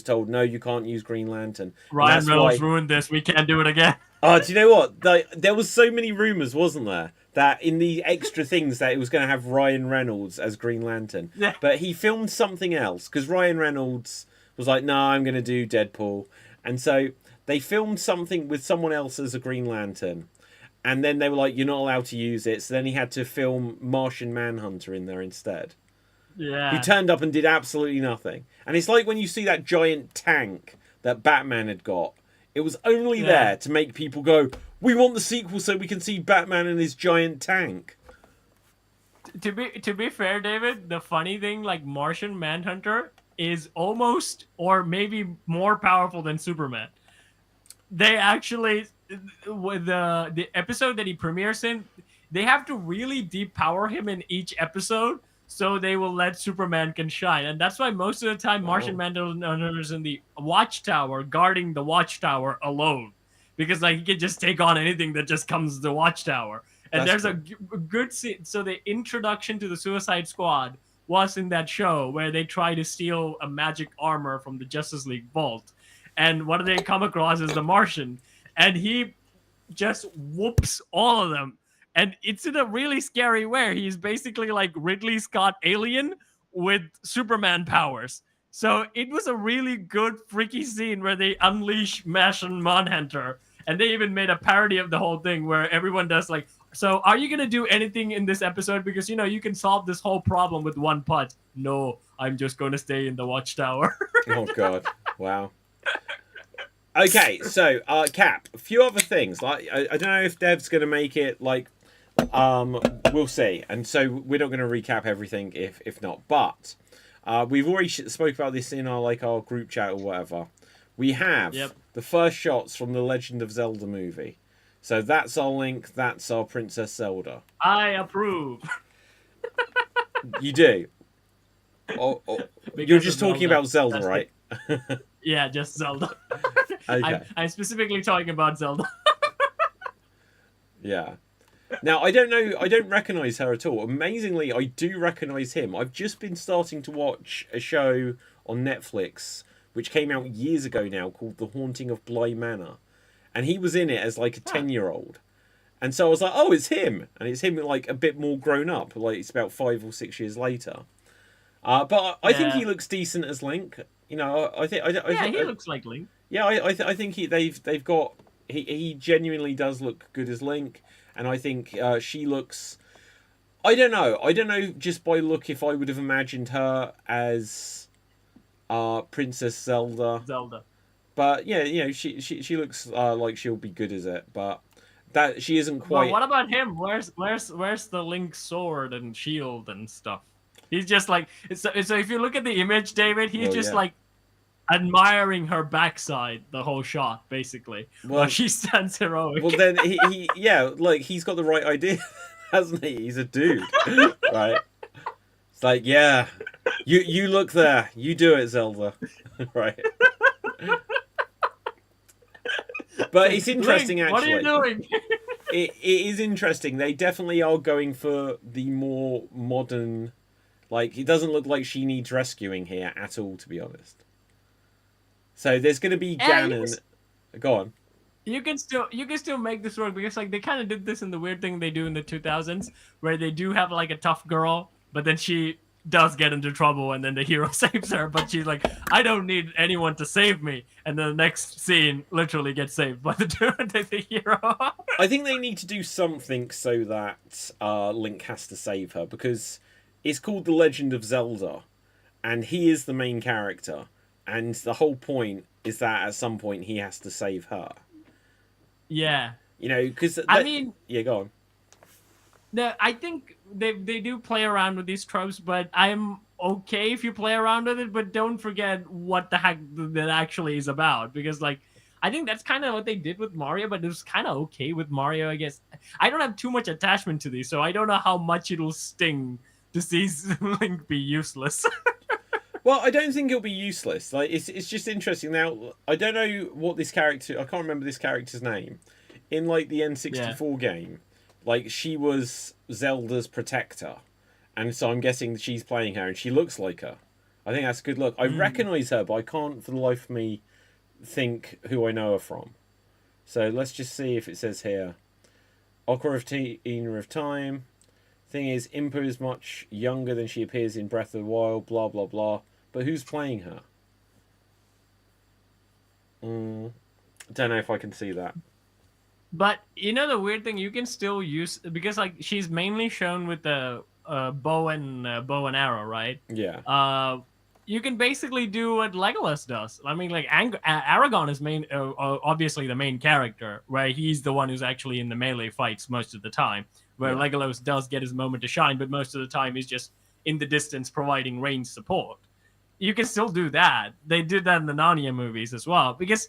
told, no, you can't use Green Lantern. Ryan Reynolds ruined this. We can't do it again. Oh, do you know what? There was so many rumors, wasn't there, that in the extra things that it was going to have Ryan Reynolds as Green Lantern. Yeah. But he filmed something else because Ryan Reynolds was like, no, I'm going to do Deadpool. And so they filmed something with someone else as a Green Lantern. And then they were like, you're not allowed to use it. So then he had to film Martian Manhunter in there instead. Yeah. He turned up and did absolutely nothing. And it's like when you see that giant tank that Batman had got. It was only there to make people go, we want the sequel so we can see Batman and his giant tank. To be fair, David, the funny thing, like Martian Manhunter is almost or maybe more powerful than Superman. They actually, with the episode that he premieres in, they have to really depower him in each episode, so they will let Superman can shine. And that's why most of the time Martian Manhunter is in the Watchtower, guarding the Watchtower alone. Because like he can just take on anything that just comes to the Watchtower. And there's a good scene. So the introduction to the Suicide Squad was in that show where they try to steal a magic armor from the Justice League vault. And what they come across is the Martian. And he just whoops all of them. And it's in a really scary way. He's basically like Ridley Scott Alien with Superman powers. So it was a really good freaky scene where they unleash Martian Manhunter. And they even made a parody of the whole thing where everyone does like, so are you going to do anything in this episode? Because, you know, you can solve this whole problem with one punch. No, I'm just going to stay in the Watchtower. Oh, God. Wow. Okay, so, Cap, a few other things. Like, I don't know if Dev's going to make it, like, we'll see. And so we're not going to recap everything if not. But we've already spoke about this in our group chat or whatever. We have the first shots from the Legend of Zelda movie. So that's our Link, that's our Princess Zelda. I approve. You do? You're just talking about Zelda, right? Yeah, just Zelda. Okay. I'm specifically talking about Zelda. Yeah. Now, I don't recognise her at all. Amazingly, I do recognise him. I've just been starting to watch a show on Netflix, which came out years ago now, called The Haunting of Bly Manor. And he was in it as like a 10-year-old. And so I was like, oh, it's him. And it's him like a bit more grown up. Like it's about 5 or 6 years later. But I think he looks decent as Link. You know, I think he looks like Link. Yeah, I think they've got he genuinely does look good as Link, and I think she looks. I don't know just by look if I would have imagined her as Princess Zelda. Zelda. But yeah, you know, she looks like she'll be good as it. But That she isn't But quite. what about him? Where's the Link sword and shield and stuff? He's just like so if you look at the image, David, he's Well, just yeah. like admiring her backside the whole shot, basically, while Well, she stands heroic. well, then yeah, like he's got the right idea, hasn't he? He's a dude, right? It's like, yeah, you look there, you do it, Zelda, right? But it's interesting, Link, actually. what are you doing? It is interesting. They definitely are going for the more modern. Like, it doesn't look like she needs rescuing here at all, to be honest. So there's going to be Ganon. Go on. You can still make this work because like they kind of did this in the weird thing they do in the 2000s where they do have like a tough girl, but then she does get into trouble and then the hero saves her, but she's like, I don't need anyone to save me, and then the next scene literally gets saved by the hero. I think they need to do something so that Link has to save her, because it's called The Legend of Zelda, and he is the main character, and the whole point is that at some point he has to save her. Yeah. You know, because I mean, yeah, go on. No, I think they do play around with these tropes, but I'm okay if you play around with it, but don't forget what the heck that actually is about, because like I think that's kind of what they did with Mario, but it was kind of okay with Mario, I guess. I don't have too much attachment to these, so I don't know how much it'll sting to see Link be useless. Well, I don't think it'll be useless. Like, it's just interesting. Now, I don't know what this character. I can't remember this character's name. In like the N64 game, like she was Zelda's protector, and so I'm guessing that she's playing her, and she looks like her. I think that's a good look. I recognise her, but I can't for the life of me think who I know her from. So let's just see if it says here. Ocarina of Time. Thing is, Impa is much younger than she appears in Breath of the Wild. Blah blah blah. But who's playing her? Don't know if I can see that. But you know the weird thing, you can still use, because like she's mainly shown with the bow and arrow, right? Yeah. You can basically do what Legolas does. I mean, like Aragorn is obviously the main character, where he's the one who's actually in the melee fights most of the time. Where Legolas does get his moment to shine, but most of the time he's just in the distance providing range support. You can still do that. They did that in the Narnia movies as well. Because,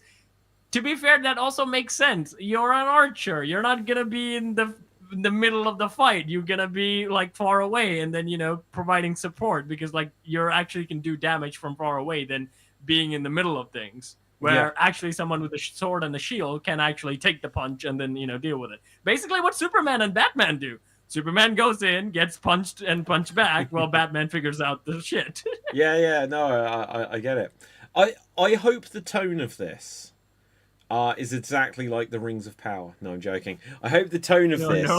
to be fair, that also makes sense. You're an archer. You're not going to be in the middle of the fight. You're going to be, like, far away and then, you know, providing support. Because, like, you actually can do damage from far away than being in the middle of things. Where actually someone with a sword and a shield can actually take the punch and then, you know, deal with it. Basically what Superman and Batman do. Superman goes in, gets punched and punched back, while Batman figures out the shit. No, I get it. I hope the tone of this is exactly like the Rings of Power. No, I'm joking. I hope the tone of this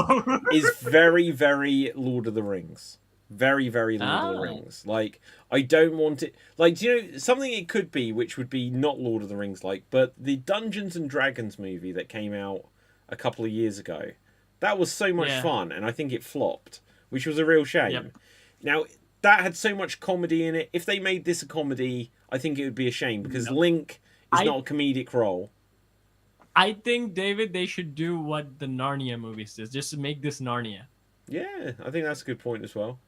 is very, very Lord of the Rings. Very, very Lord of the Rings. Like, I don't want it... Like, do you know, something it could be, which would be not Lord of the Rings like, but the Dungeons and Dragons movie that came out a couple of years ago, that was so much fun, and I think it flopped, which was a real shame. Yep. Now, that had so much comedy in it. If they made this a comedy, I think it would be a shame, because Link is not a comedic role. I think, David, they should do what the Narnia movies did, just to make this Narnia. Yeah, I think that's a good point as well.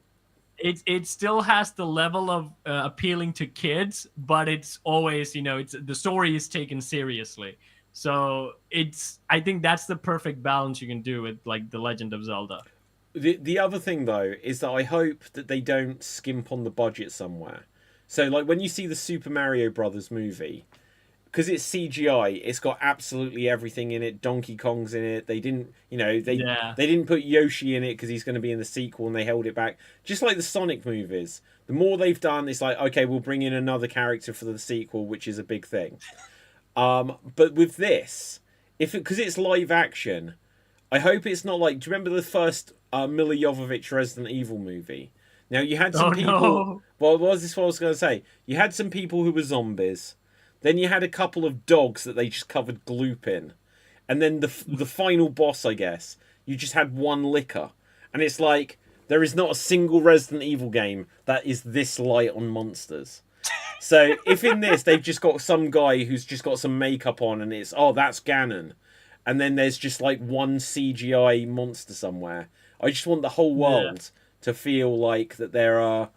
It still has the level of appealing to kids, but it's always, you know, the story is taken seriously. So I think that's the perfect balance you can do with like The Legend of Zelda. The other thing though is that I hope that they don't skimp on the budget somewhere. So like when you see the Super Mario Brothers movie, because it's CGI, it's got absolutely everything in it. Donkey Kong's in it. They didn't, you know, they didn't put Yoshi in it because he's going to be in the sequel, and they held it back. Just like the Sonic movies, the more they've done, it's like, okay, we'll bring in another character for the sequel, which is a big thing. But with this, because it's live action, I hope it's not like. Do you remember the first Milla Jovovich Resident Evil movie? Now you had some people. No. Well, what was this? What I was going to say? You had some people who were zombies. Then you had a couple of dogs that they just covered gloop in. And then the final boss, I guess, you just had one liquor. And it's like, there is not a single Resident Evil game that is this light on monsters. So if in this, they've just got some guy who's just got some makeup on and it's, oh, that's Ganon. and then there's just like one CGI monster somewhere. I just want the whole world to feel like that there are.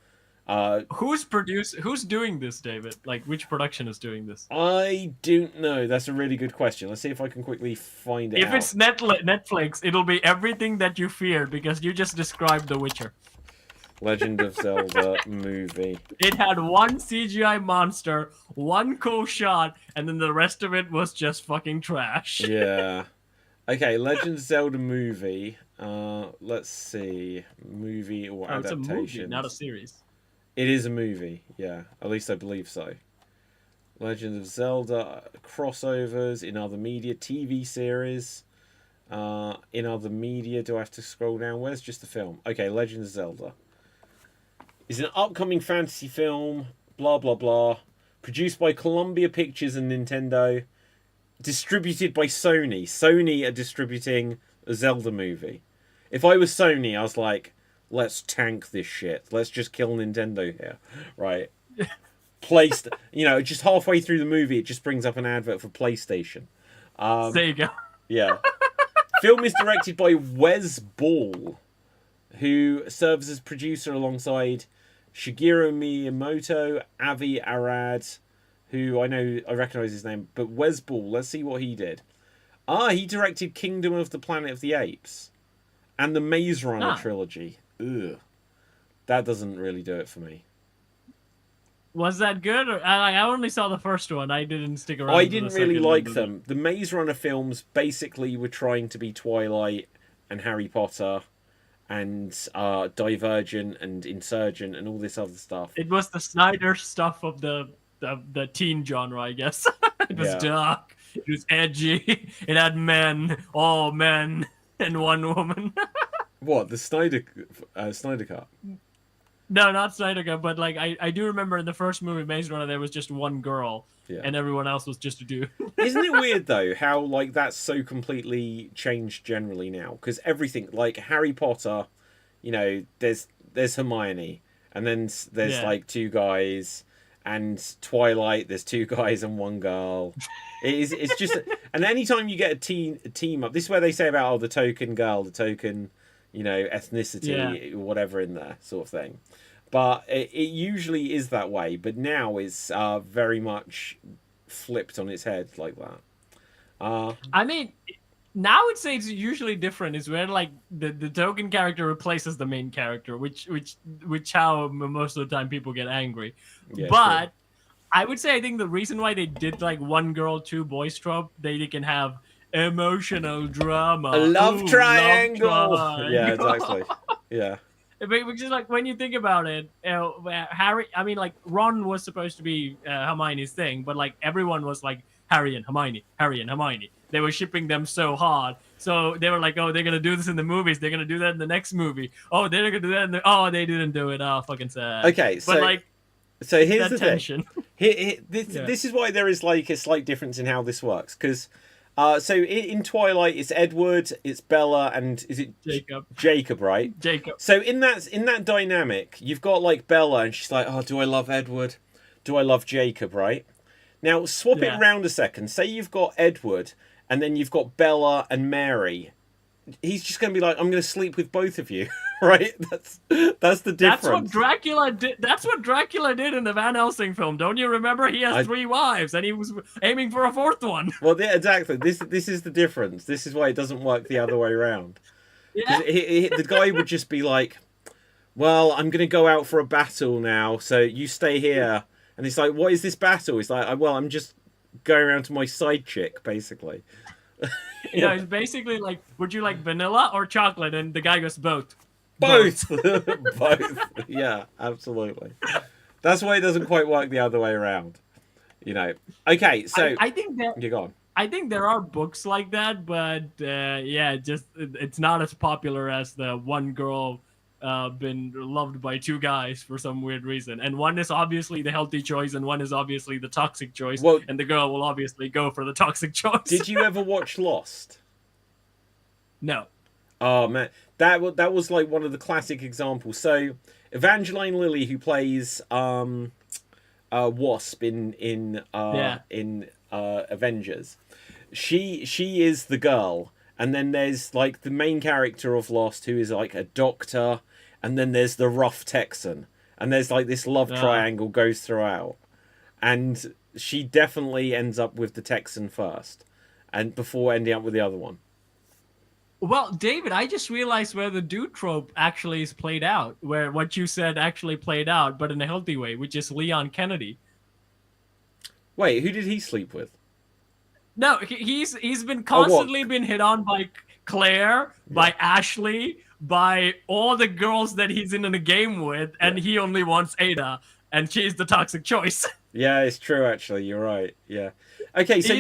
Who's doing this, David? Like, which production is doing this? I don't know. That's a really good question. Let's see if I can quickly find it If out. it's Netflix, it'll be everything that you feared because you just described The Witcher. Legend of Zelda movie. It had one CGI monster, one cool shot, and then the rest of it was just fucking trash. Yeah. Okay, Legend of Zelda movie. Let's see. Movie or adaptation. It's a movie, not a series. It is a movie, yeah. At least I believe so. Legend of Zelda crossovers in other media, TV series. In other media, do I have to scroll down? Where's just the film? Okay, Legend of Zelda. Is an upcoming fantasy film, blah, blah, blah. Produced by Columbia Pictures and Nintendo. Distributed by Sony. Sony are distributing a Zelda movie. If I was Sony, I was like, let's tank this shit. Let's just kill Nintendo here. Right. Just halfway through the movie, it just brings up an advert for PlayStation. There you go. Yeah. Film is directed by Wes Ball, who serves as producer alongside Shigeru Miyamoto, Avi Arad, who I recognise his name, but Wes Ball, let's see what he did. He directed Kingdom of the Planet of the Apes and the Maze Runner trilogy. Ugh. That doesn't really do it for me. Was that good? I only saw the first one. I didn't stick around. I didn't really like them. The Maze Runner films basically were trying to be Twilight and Harry Potter and Divergent and Insurgent and all this other stuff. It was the Snyder stuff of the teen genre, I guess. It was dark. It was edgy. It had men, all men, and one woman. What, the Snyder Cut? No, not Snyder Cut, but like I do remember in the first movie, Maze Runner, there was just one girl, and everyone else was just a dude. Isn't it weird though how like that's so completely changed generally now? Because everything like Harry Potter, there's Hermione, and then there's like two guys, and Twilight, there's two guys and one girl. It's just, and anytime you get a team up, this is where they say about the token girl, the token. Ethnicity, whatever in there, sort of thing. But it usually is that way. But now it's very much flipped on its head like that. I mean, now I'd say it's usually different. Is where like the token character replaces the main character, which how most of the time people get angry. Yeah, but sure. I would say I think the reason why they did like one girl, two boys trope, they can have emotional drama. A love triangle. Yeah, exactly. Yeah. Which is like when you think about it, Harry. I mean, like Ron was supposed to be Hermione's thing, but like everyone was like Harry and Hermione, Harry and Hermione. They were shipping them so hard, so they were like, oh, they're gonna do this in the movies. They're gonna do that in the next movie. Oh, they're gonna do that. Oh, they didn't do it. Oh, fucking sad. Okay, but like. So here's the tension. thing. This is why there is like a slight difference in how this works, because. So in Twilight, it's Edward, it's Bella, and is it Jacob? Jacob, right? Jacob. So in that dynamic, you've got like Bella, and she's like, "Oh, do I love Edward? Do I love Jacob?" Right? Now swap it round a second. Say you've got Edward, and then you've got Bella and Mary. He's just going to be like, "I'm going to sleep with both of you," right? That's the difference. That's what Dracula did. That's what Dracula did in the Van Helsing film. Don't you remember? He has 3 wives, and he was aiming for a 4th one. Well, yeah, exactly. This is the difference. This is why it doesn't work the other way around. Yeah. The guy would just be like, "Well, I'm going to go out for a battle now, so you stay here." And it's like, "What is this battle?" He's like, "Well, I'm just going around to my side chick, basically." It's basically like, would you like vanilla or chocolate? And the guy goes, both. Both. Both. Yeah, absolutely. That's why it doesn't quite work the other way around. Okay, so I think that you're gone. I think there are books like that, but it's not as popular as the one girl been loved by 2 guys for some weird reason, and one is obviously the healthy choice, and one is obviously the toxic choice. Well, and the girl will obviously go for the toxic choice. Did you ever watch Lost? No. Oh man, that was like one of the classic examples. So Evangeline Lilly, who plays Wasp in Avengers, she is the girl, and then there's like the main character of Lost, who is like a doctor, and then there's the rough Texan, and there's like this love triangle goes throughout, and she definitely ends up with the Texan first, and before ending up with the other one. Well, David, I just realized where the dude trope actually is played out, where what you said actually played out, but in a healthy way, which is Leon Kennedy. Wait, who did he sleep with? No, he's been constantly been hit on by Claire, by Ashley, by all the girls that he's in a game with, and he only wants Ada, and she's the toxic choice. Yeah, it's true. Actually, you're right. Yeah. Okay, so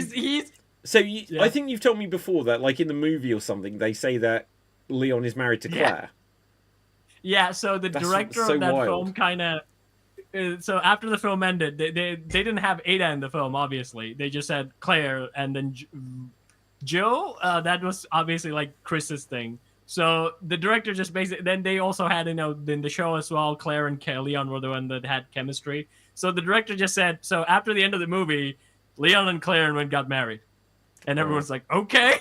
I think you've told me before that, like in the movie or something, they say that Leon is married to Claire. Yeah. So the director of that film kind of. So after the film ended, they didn't have Ada in the film. Obviously, they just had Claire and then Jill. That was obviously like Chris's thing. So the director just basically. Then they also had in the show as well. Claire and Leon were the one that had chemistry. So the director just said. So after the end of the movie, Leon and Claire got married, and everyone's like, okay.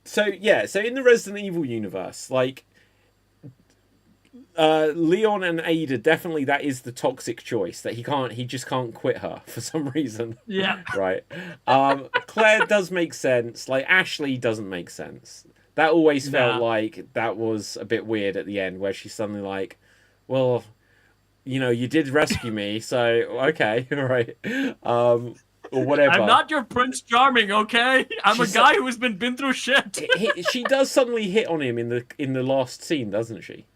So in the Resident Evil universe, like. Leon and Ada, definitely that is the toxic choice, that he just can't quit her for some reason. Yeah. Right. Claire does make sense. Like Ashley doesn't make sense. That always felt like that was a bit weird at the end, where she's suddenly like, well, you did rescue me, so okay, all right. Or whatever. I'm not your Prince Charming, okay? I'm a guy who's been through shit. She does suddenly hit on him in the last scene, doesn't she?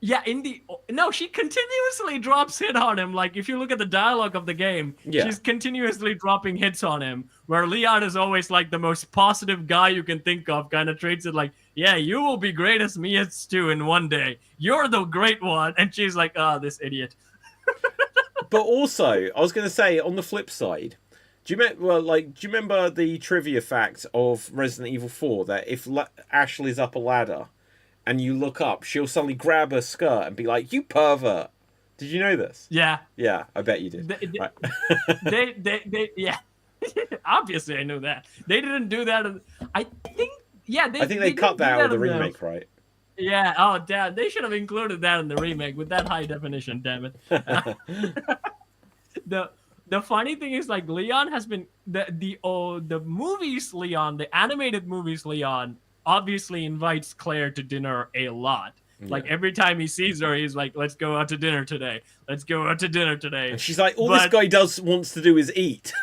Yeah, she continuously drops hit on him. Like, if you look at the dialogue of the game, she's continuously dropping hits on him, where Leon is always, like, the most positive guy you can think of, kind of treats it like, yeah, you will be great as me as Stu in one day. You're the great one. And she's like, this idiot. But also, I was going to say, on the flip side, do you remember the trivia fact of Resident Evil 4, that if Ashley's up a ladder, and you look up, she'll suddenly grab her skirt and be like, you pervert. Did you know this? Yeah. Yeah, I bet you did. Yeah. Obviously, I knew that. They didn't do that. I think they cut that out of the remake, right? Yeah. Oh, damn. They should have included that in the remake with that high definition, damn it. The funny thing is, like, Leon has been... The movies Leon, the animated movies Leon, obviously invites Claire to dinner a lot. Like, every time he sees her, he's like, let's go out to dinner today. Let's go out to dinner today. And she's like, this guy wants to do is eat.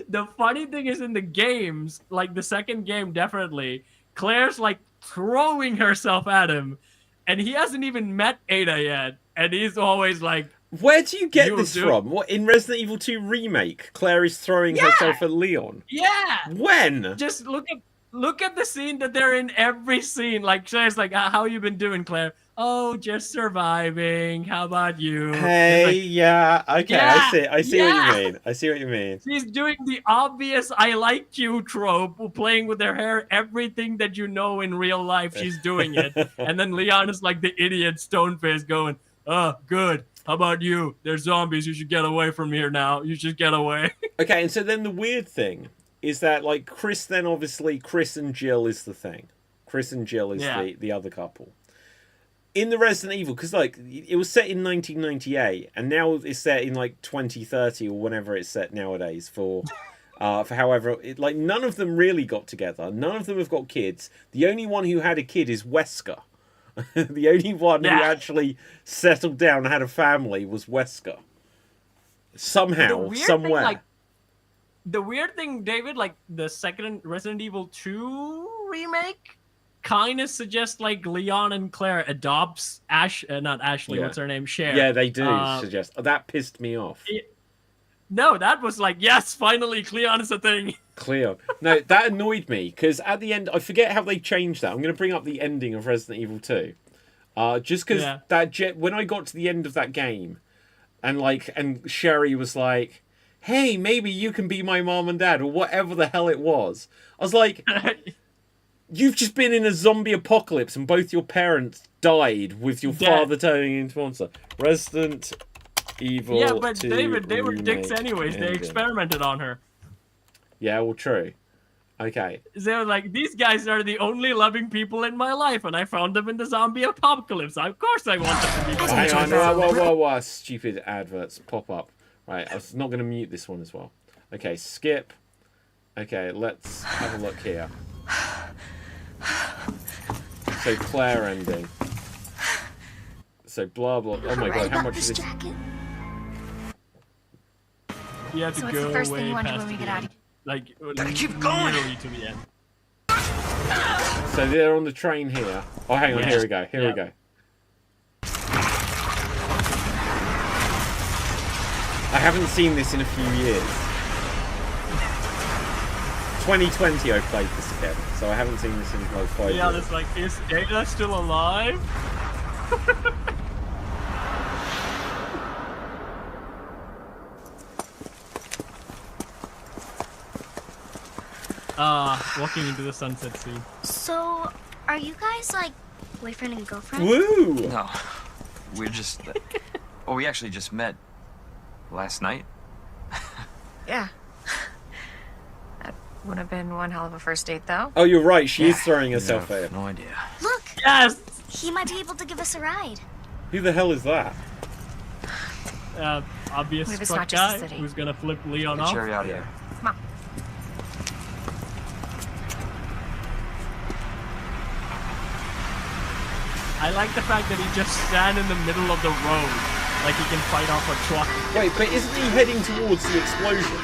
The funny thing is, in the games, like the second game, definitely, Claire's like throwing herself at him, and he hasn't even met Ada yet, and he's always like, where do you get this from? What, in Resident Evil 2 Remake, Claire is throwing herself at Leon? Yeah! When? Just look at the scene that they're in every scene. Like, Claire's like, how you been doing, Claire? Oh, just surviving. How about you? Hey, like, okay, yeah, I see what you mean. I see what you mean. She's doing the obvious I like you trope, playing with her hair, everything that you know in real life, she's doing it. And then Leon is like the idiot stone face going, oh, good. How about you? There's zombies. You should get away from here now. You should get away. Okay, and so then the weird thing is that, like, Chris and Jill is the thing. Chris and Jill is the other couple. In the Resident Evil, because, like, it was set in 1998, and now it's set in, like, 2030 or whenever it's set nowadays for however... like, none of them really got together. None of them have got kids. The only one who had a kid is Wesker. The only one who actually settled down and had a family was Wesker. Somehow, somewhere. The weird thing, David, like the second Resident Evil 2 remake kind of suggests like Leon and Claire adopts not Ashley, what's her name? Cher. Yeah, they do suggest. That pissed me off. No, that was like, yes, finally, Cleon is a thing. Cleon. No, that annoyed me, because at the end, I forget how they changed that. I'm going to bring up the ending of Resident Evil 2. Just because when I got to the end of that game, and Sherry was like, hey, maybe you can be my mom and dad, or whatever the hell it was. I was like, you've just been in a zombie apocalypse, and both your parents died with your father turning into a monster. Resident Evil. Yeah, but 2 David, they were dicks remake anyways. They ending. experimented on her. Yeah, well, true. Okay. They were like, these guys are the only loving people in my life, and I found them in the zombie apocalypse. Of course I want them to be Hang on, loving. whoa, stupid adverts pop up. Right, I was not going to mute this one as well. Okay, skip. Okay, let's have a look here. So, Claire ending. So, blah, blah. Oh my god, how much is this? You have to So what's go the first thing way you want to do past when we the get out end. of Like, Gotta keep going. literally to the end. So, they're on the train here. Oh, hang on, Yeah. here we go, here we go. I haven't seen this in a few years. 2020 I played this again, so I haven't seen this in like 5 Yeah, years. it's like, is Ada still alive? Walking into the sunset scene. So, are you guys like boyfriend and girlfriend? Woo! No, we're just. Oh, we actually just met last night. Yeah. That would have been one hell of a first date, though. Oh, you're right, she is throwing herself Yeah, at him. no idea. Look, Yes! he might be able to give us a ride. Who the hell is that? Obvious Maybe it's fuck not just guy the city. who's gonna flip Leon Get off. Cherry out of here. Come on. I like the fact that he just stand in the middle of the road, like he can fight off a truck. Wait, but isn't he heading towards the explosion?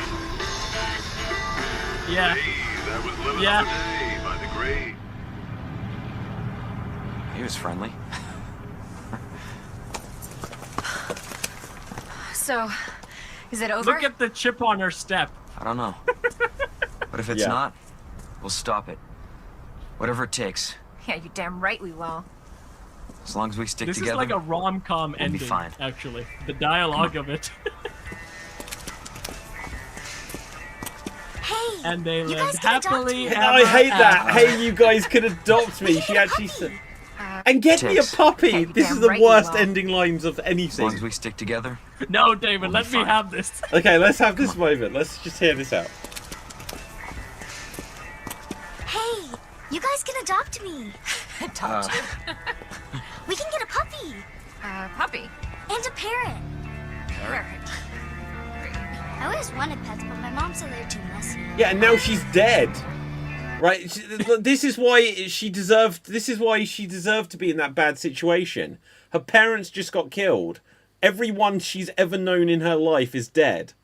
Yeah. That was living Yeah. on the day by the great. He was friendly. So, is it over? Look at the chip on her step. I don't know. But if it's Yeah. not, we'll stop it. Whatever it takes. Yeah, you damn right we will. As long as we stick This together. is like a rom-com be ending, fine. actually. The dialogue of it. Hey, And they you lived guys can adopt happily me. ever I hate that. after. Hey, you guys could adopt me. She actually said. And get me a Ticks. puppy. Hey, This damn is the right you worst will. ending lines of As long as anything. we stick together. No, David, We'll let be me fine. have this. Okay, let's have this moment. Let's just hear this out. Hey, you guys can adopt me. Adopt you. We can get a puppy Puppy. and a parrot. Parrot. I always wanted pets, but my mom said they're too messy. Yeah, and now she's dead. Right? This is why she deserved. This is why she deserved to be in that bad situation. Her parents just got killed. Everyone she's ever known in her life is dead.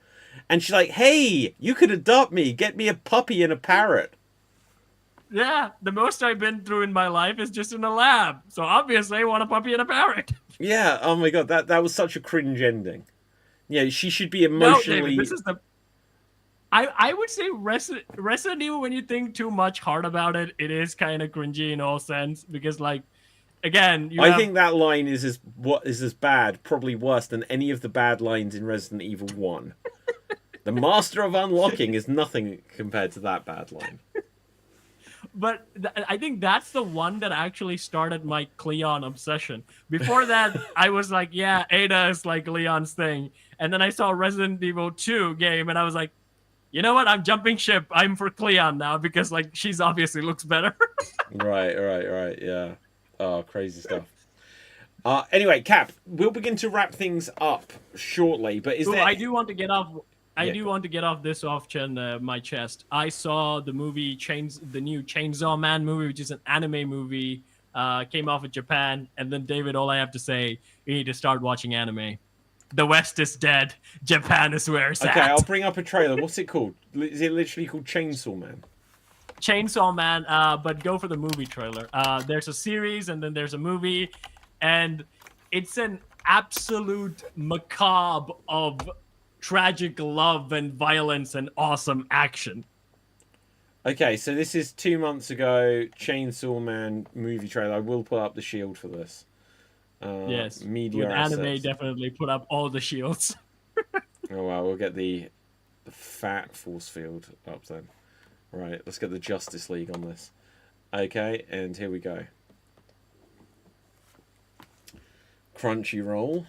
And she's like, hey, you could adopt me. Get me a puppy and a parrot. Yeah, the most I've been through in my life is just in a lab. So obviously I want a puppy and a parrot. Yeah, oh my god, that was such a cringe ending. Yeah, she should be No, emotionally... David, this is the... I would say Resident Evil, when you think too much hard about it, it is kind of cringy in all sense. Because, like, again, you I have... think that line is as bad, probably worse than any of the bad lines in Resident Evil 1. The Master of Unlocking is nothing compared to that bad line. But I think that's the one that actually started my Cleon obsession. Before that, I was like, yeah, Ada is like Leon's thing. And then I saw Resident Evil 2 game, and I was like, you know what? I'm jumping ship. I'm for Cleon now because, like, she's obviously looks better. Right, yeah. Oh, crazy stuff. Anyway, Cap, we'll begin to wrap things up shortly, but is Ooh, there... I do want to get off... Yeah, do go want to get off this my chest. I saw the movie the new Chainsaw Man movie, which is an anime movie, came off of Japan. And then, David, all I have to say, you need to start watching anime. The West is dead. Japan is where it's Okay, at. I'll bring up a trailer. What's it called? Is it literally called Chainsaw Man? Chainsaw Man, but go for the movie trailer. There's a series and then there's a movie, and it's an absolute macabre of tragic love and violence and awesome action. Okay, so this is 2 months ago, Chainsaw Man movie trailer. I will put up the shield for this. Yes, Media with anime assets. definitely put up all the shields. Oh wow, we'll get the fat force field up then. Right, let's get the Justice League on this. Okay, and here we go. Crunchyroll.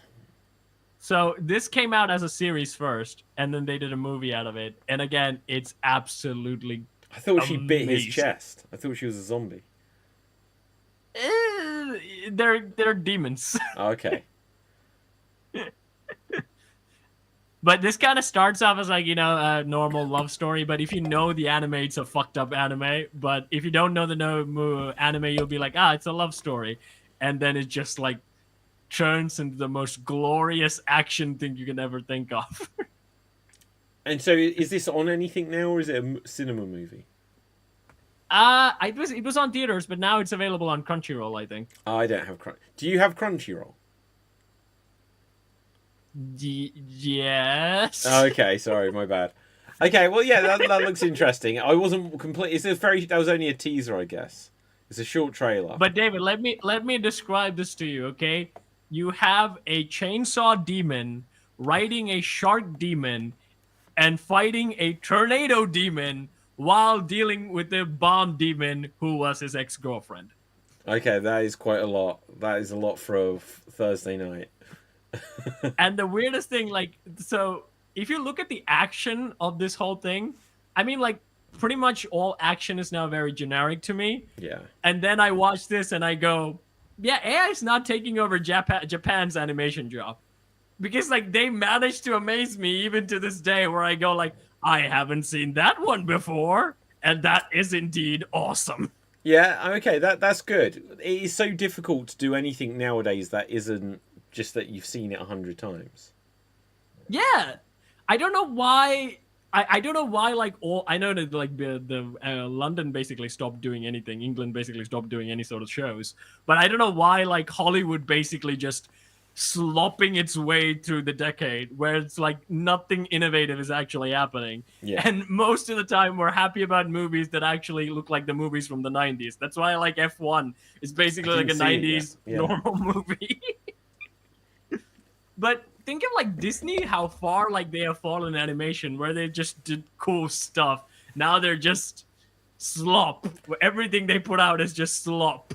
So this came out as a series first, and then they did a movie out of it. And again, it's absolutely I thought she bit his amazing. chest. I thought she was a zombie. They're demons. Okay. But this kind of starts off as like, a normal love story. But if you know the anime, it's a fucked up anime. But if you don't know the anime, you'll be like, it's a love story. And then it just like turns into the most glorious action thing you can ever think of. And so, is this on anything now, or is it a cinema movie? It was on theaters, but now it's available on Crunchyroll, I think. I don't have Do you have Crunchyroll? Yes. Okay, sorry, my bad. Okay, well, yeah, that looks interesting. I wasn't complete. That was only a teaser, I guess. It's a short trailer. But David, let me describe this to you, okay? You have a chainsaw demon riding a shark demon and fighting a tornado demon while dealing with the bomb demon who was his ex-girlfriend. Okay, that is quite a lot. That is a lot for a Thursday night. And the weirdest thing, so if you look at the action of this whole thing, I mean, pretty much all action is now very generic to me. Yeah. And then I watch this and I go, yeah, AI is not taking over Japan's animation job. Because, they managed to amaze me even to this day where I go, I haven't seen that one before. And that is indeed awesome. Yeah, okay, that's good. It is so difficult to do anything nowadays that isn't just that you've seen it 100 times. Yeah. I don't know why... I don't know why, I know that, London basically stopped doing anything. England basically stopped doing any sort of shows. But I don't know why, Hollywood basically just slopping its way through the decade where it's, nothing innovative is actually happening. Yeah. And most of the time, we're happy about movies that actually look like the movies from the 90s. That's why I like F1. It's basically like a 90s normal movie. But... think of Disney, how far they have fallen in animation, where they just did cool stuff. Now they're just slop. Everything they put out is just slop.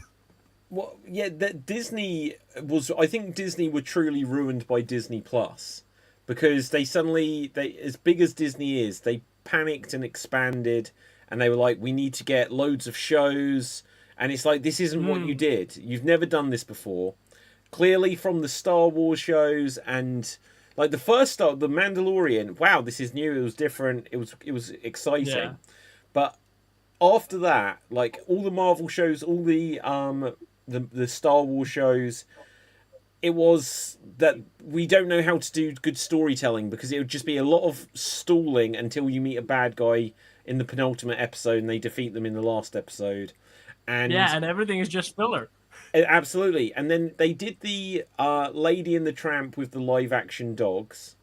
Well, yeah, I think Disney were truly ruined by Disney Plus, because they as big as Disney is, they panicked and expanded, and they were like, we need to get loads of shows, and it's like, this isn't what you did. You've never done this before. Clearly, from the Star Wars shows and the first The Mandalorian, wow, this is new. It was different. It was exciting. Yeah. But after that, all the Marvel shows, all the Star Wars shows, it was that we don't know how to do good storytelling because it would just be a lot of stalling until you meet a bad guy in the penultimate episode and they defeat them in the last episode. And everything is just filler. Absolutely. And then they did the Lady and the Tramp with the live action dogs.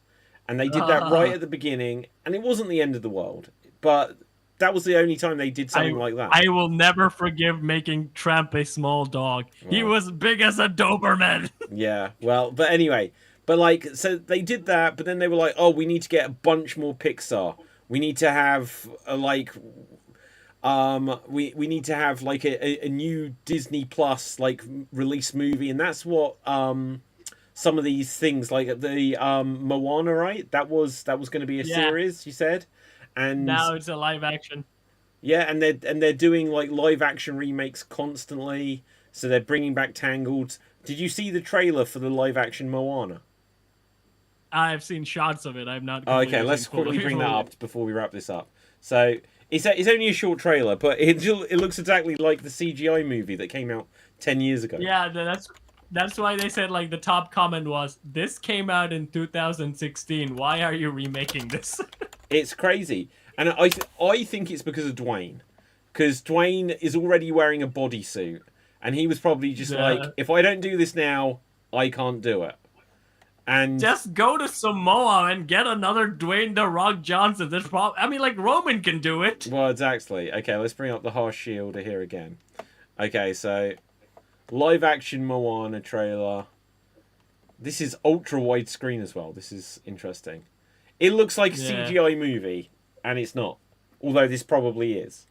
And they did that right at the beginning. And it wasn't the end of the world. But that was the only time they did something like that. I will never forgive making Tramp a small dog. Well, he was big as a Doberman. Yeah. Well, but anyway. But so they did that. But then they were like, oh, we need to get a bunch more Pixar. We need to have we need to have a new Disney Plus release movie, and that's what some of these things the Moana, right? That was going to be a series, you said, and now it's a live action. Yeah, and they're doing live action remakes constantly. So they're bringing back Tangled. Did you see the trailer for the live action Moana? I've seen shots of it. I've not. Okay, let's quickly bring that up before we wrap this up. So. It's only a short trailer, but it looks exactly like the CGI movie that came out 10 years ago. Yeah, that's why they said the top comment was, this came out in 2016. Why are you remaking this? It's crazy. And I think it's because of Dwayne. Because Dwayne is already wearing a bodysuit. And he was probably just if I don't do this now, I can't do it. And just go to Samoa and get another Dwayne "The Rock" Johnson. There's Roman can do it. Well, exactly. Okay, let's bring up the harsh shielder here again. Okay, so live action Moana trailer. This is ultra widescreen as well. This is interesting. It looks like a CGI movie, and it's not. Although this probably is.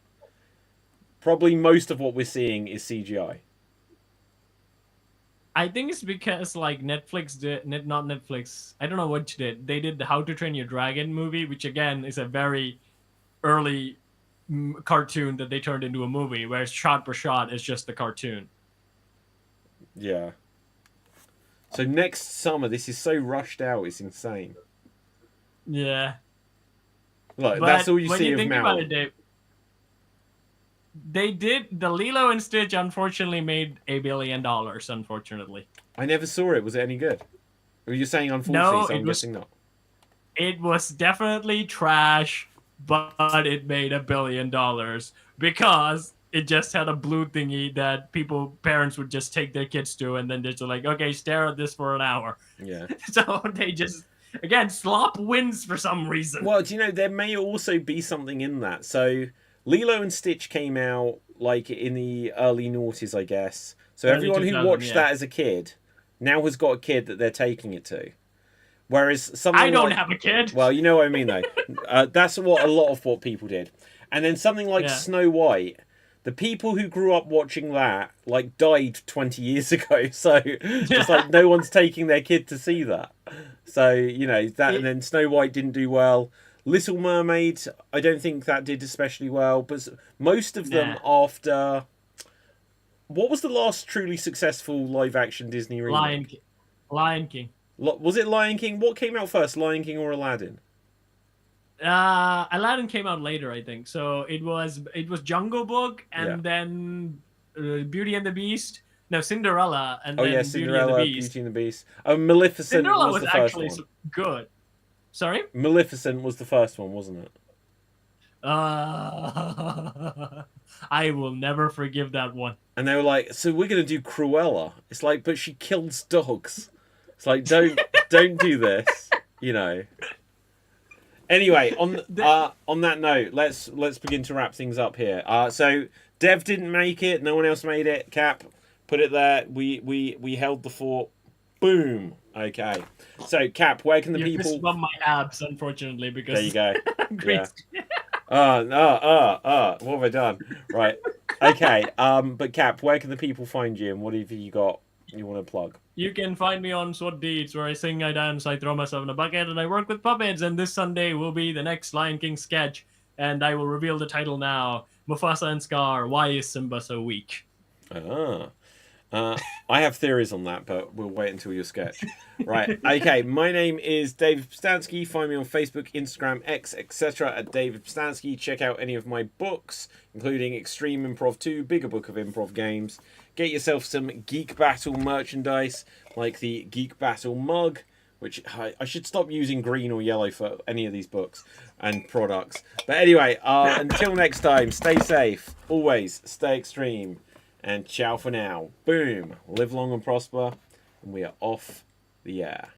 Probably most of what we're seeing is CGI. I think it's because like Netflix did, not Netflix. I don't know what did. They did the How to Train Your Dragon movie, which again is a very early cartoon that they turned into a movie, whereas shot for shot is just the cartoon. Yeah. So next summer, this is so rushed out. It's insane. Yeah. Look, But that's all you when see you of think Mal. about it, Dave, they did the Lilo and Stitch. Unfortunately, made $1 billion. Unfortunately, I never saw it. Was it any good? Or you're saying unfortunately, No, so I'm it was- guessing not. it was definitely trash, but it made $1 billion because it just had a blue thingy that parents would just take their kids to, and then they're just like, okay, stare at this for an hour. Yeah. So they just, again, slop wins for some reason. Well, do you know, there may also be something in that. So Lilo and Stitch came out like in the early noughties, I guess. So Early everyone who 2000, watched yeah. that as a kid now has got a kid that they're taking it to. Whereas something I don't like, have a kid. well, you know what I mean, though. That's what a lot of what people did. And then something like Yeah. Snow White, the people who grew up watching that like died 20 years ago. So it's like no one's taking their kid to see that. So, you know, that, and then Snow White didn't do well. Little Mermaid, I don't think that did especially well. But most of them after... What was the last truly successful live-action Disney remake? Lion King. Was it Lion King? What came out first, Lion King or Aladdin? Aladdin came out later, I think. So it was Jungle Book, and Yeah. then Beauty and the Beast. No, Cinderella, and Oh then yeah, Beauty Cinderella, and the Beast. Beauty and the Beast. Oh, Maleficent Cinderella was was the first actually one. good. Sorry? Maleficent was the first one, wasn't it? I will never forgive that one. And they were like, so we're going to do Cruella. It's like, but she kills dogs. It's like, don't do this, you know. Anyway, on that note, let's begin to wrap things up here. So Dev didn't make it. No one else made it. Cap, put it there. We held the fort. Boom. Okay. So Cap, where can the You people? fist bump my abs, unfortunately, because There you go. Great. Yeah. What have I done? Right. Okay. But Cap, where can the people find you, and what have you got you want to plug? You can find me on SWAT Deeds, where I sing, I dance, I throw myself in a bucket, and I work with puppets. And this Sunday will be the next Lion King sketch, and I will reveal the title now. Mufasa and Scar, why is Simba so weak? I have theories on that, but we'll wait until your sketch. Right. Okay. My name is David Pstansky. Find me on Facebook, Instagram, X, etc. at David Pstansky. Check out any of my books, including Extreme Improv 2, Bigger Book of Improv Games. Get yourself some Geek Battle merchandise, like the Geek Battle mug, which I should stop using green or yellow for any of these books and products. But anyway, until next time, stay safe. Always stay extreme. And ciao for now. Boom. Live long and prosper. And we are off the air.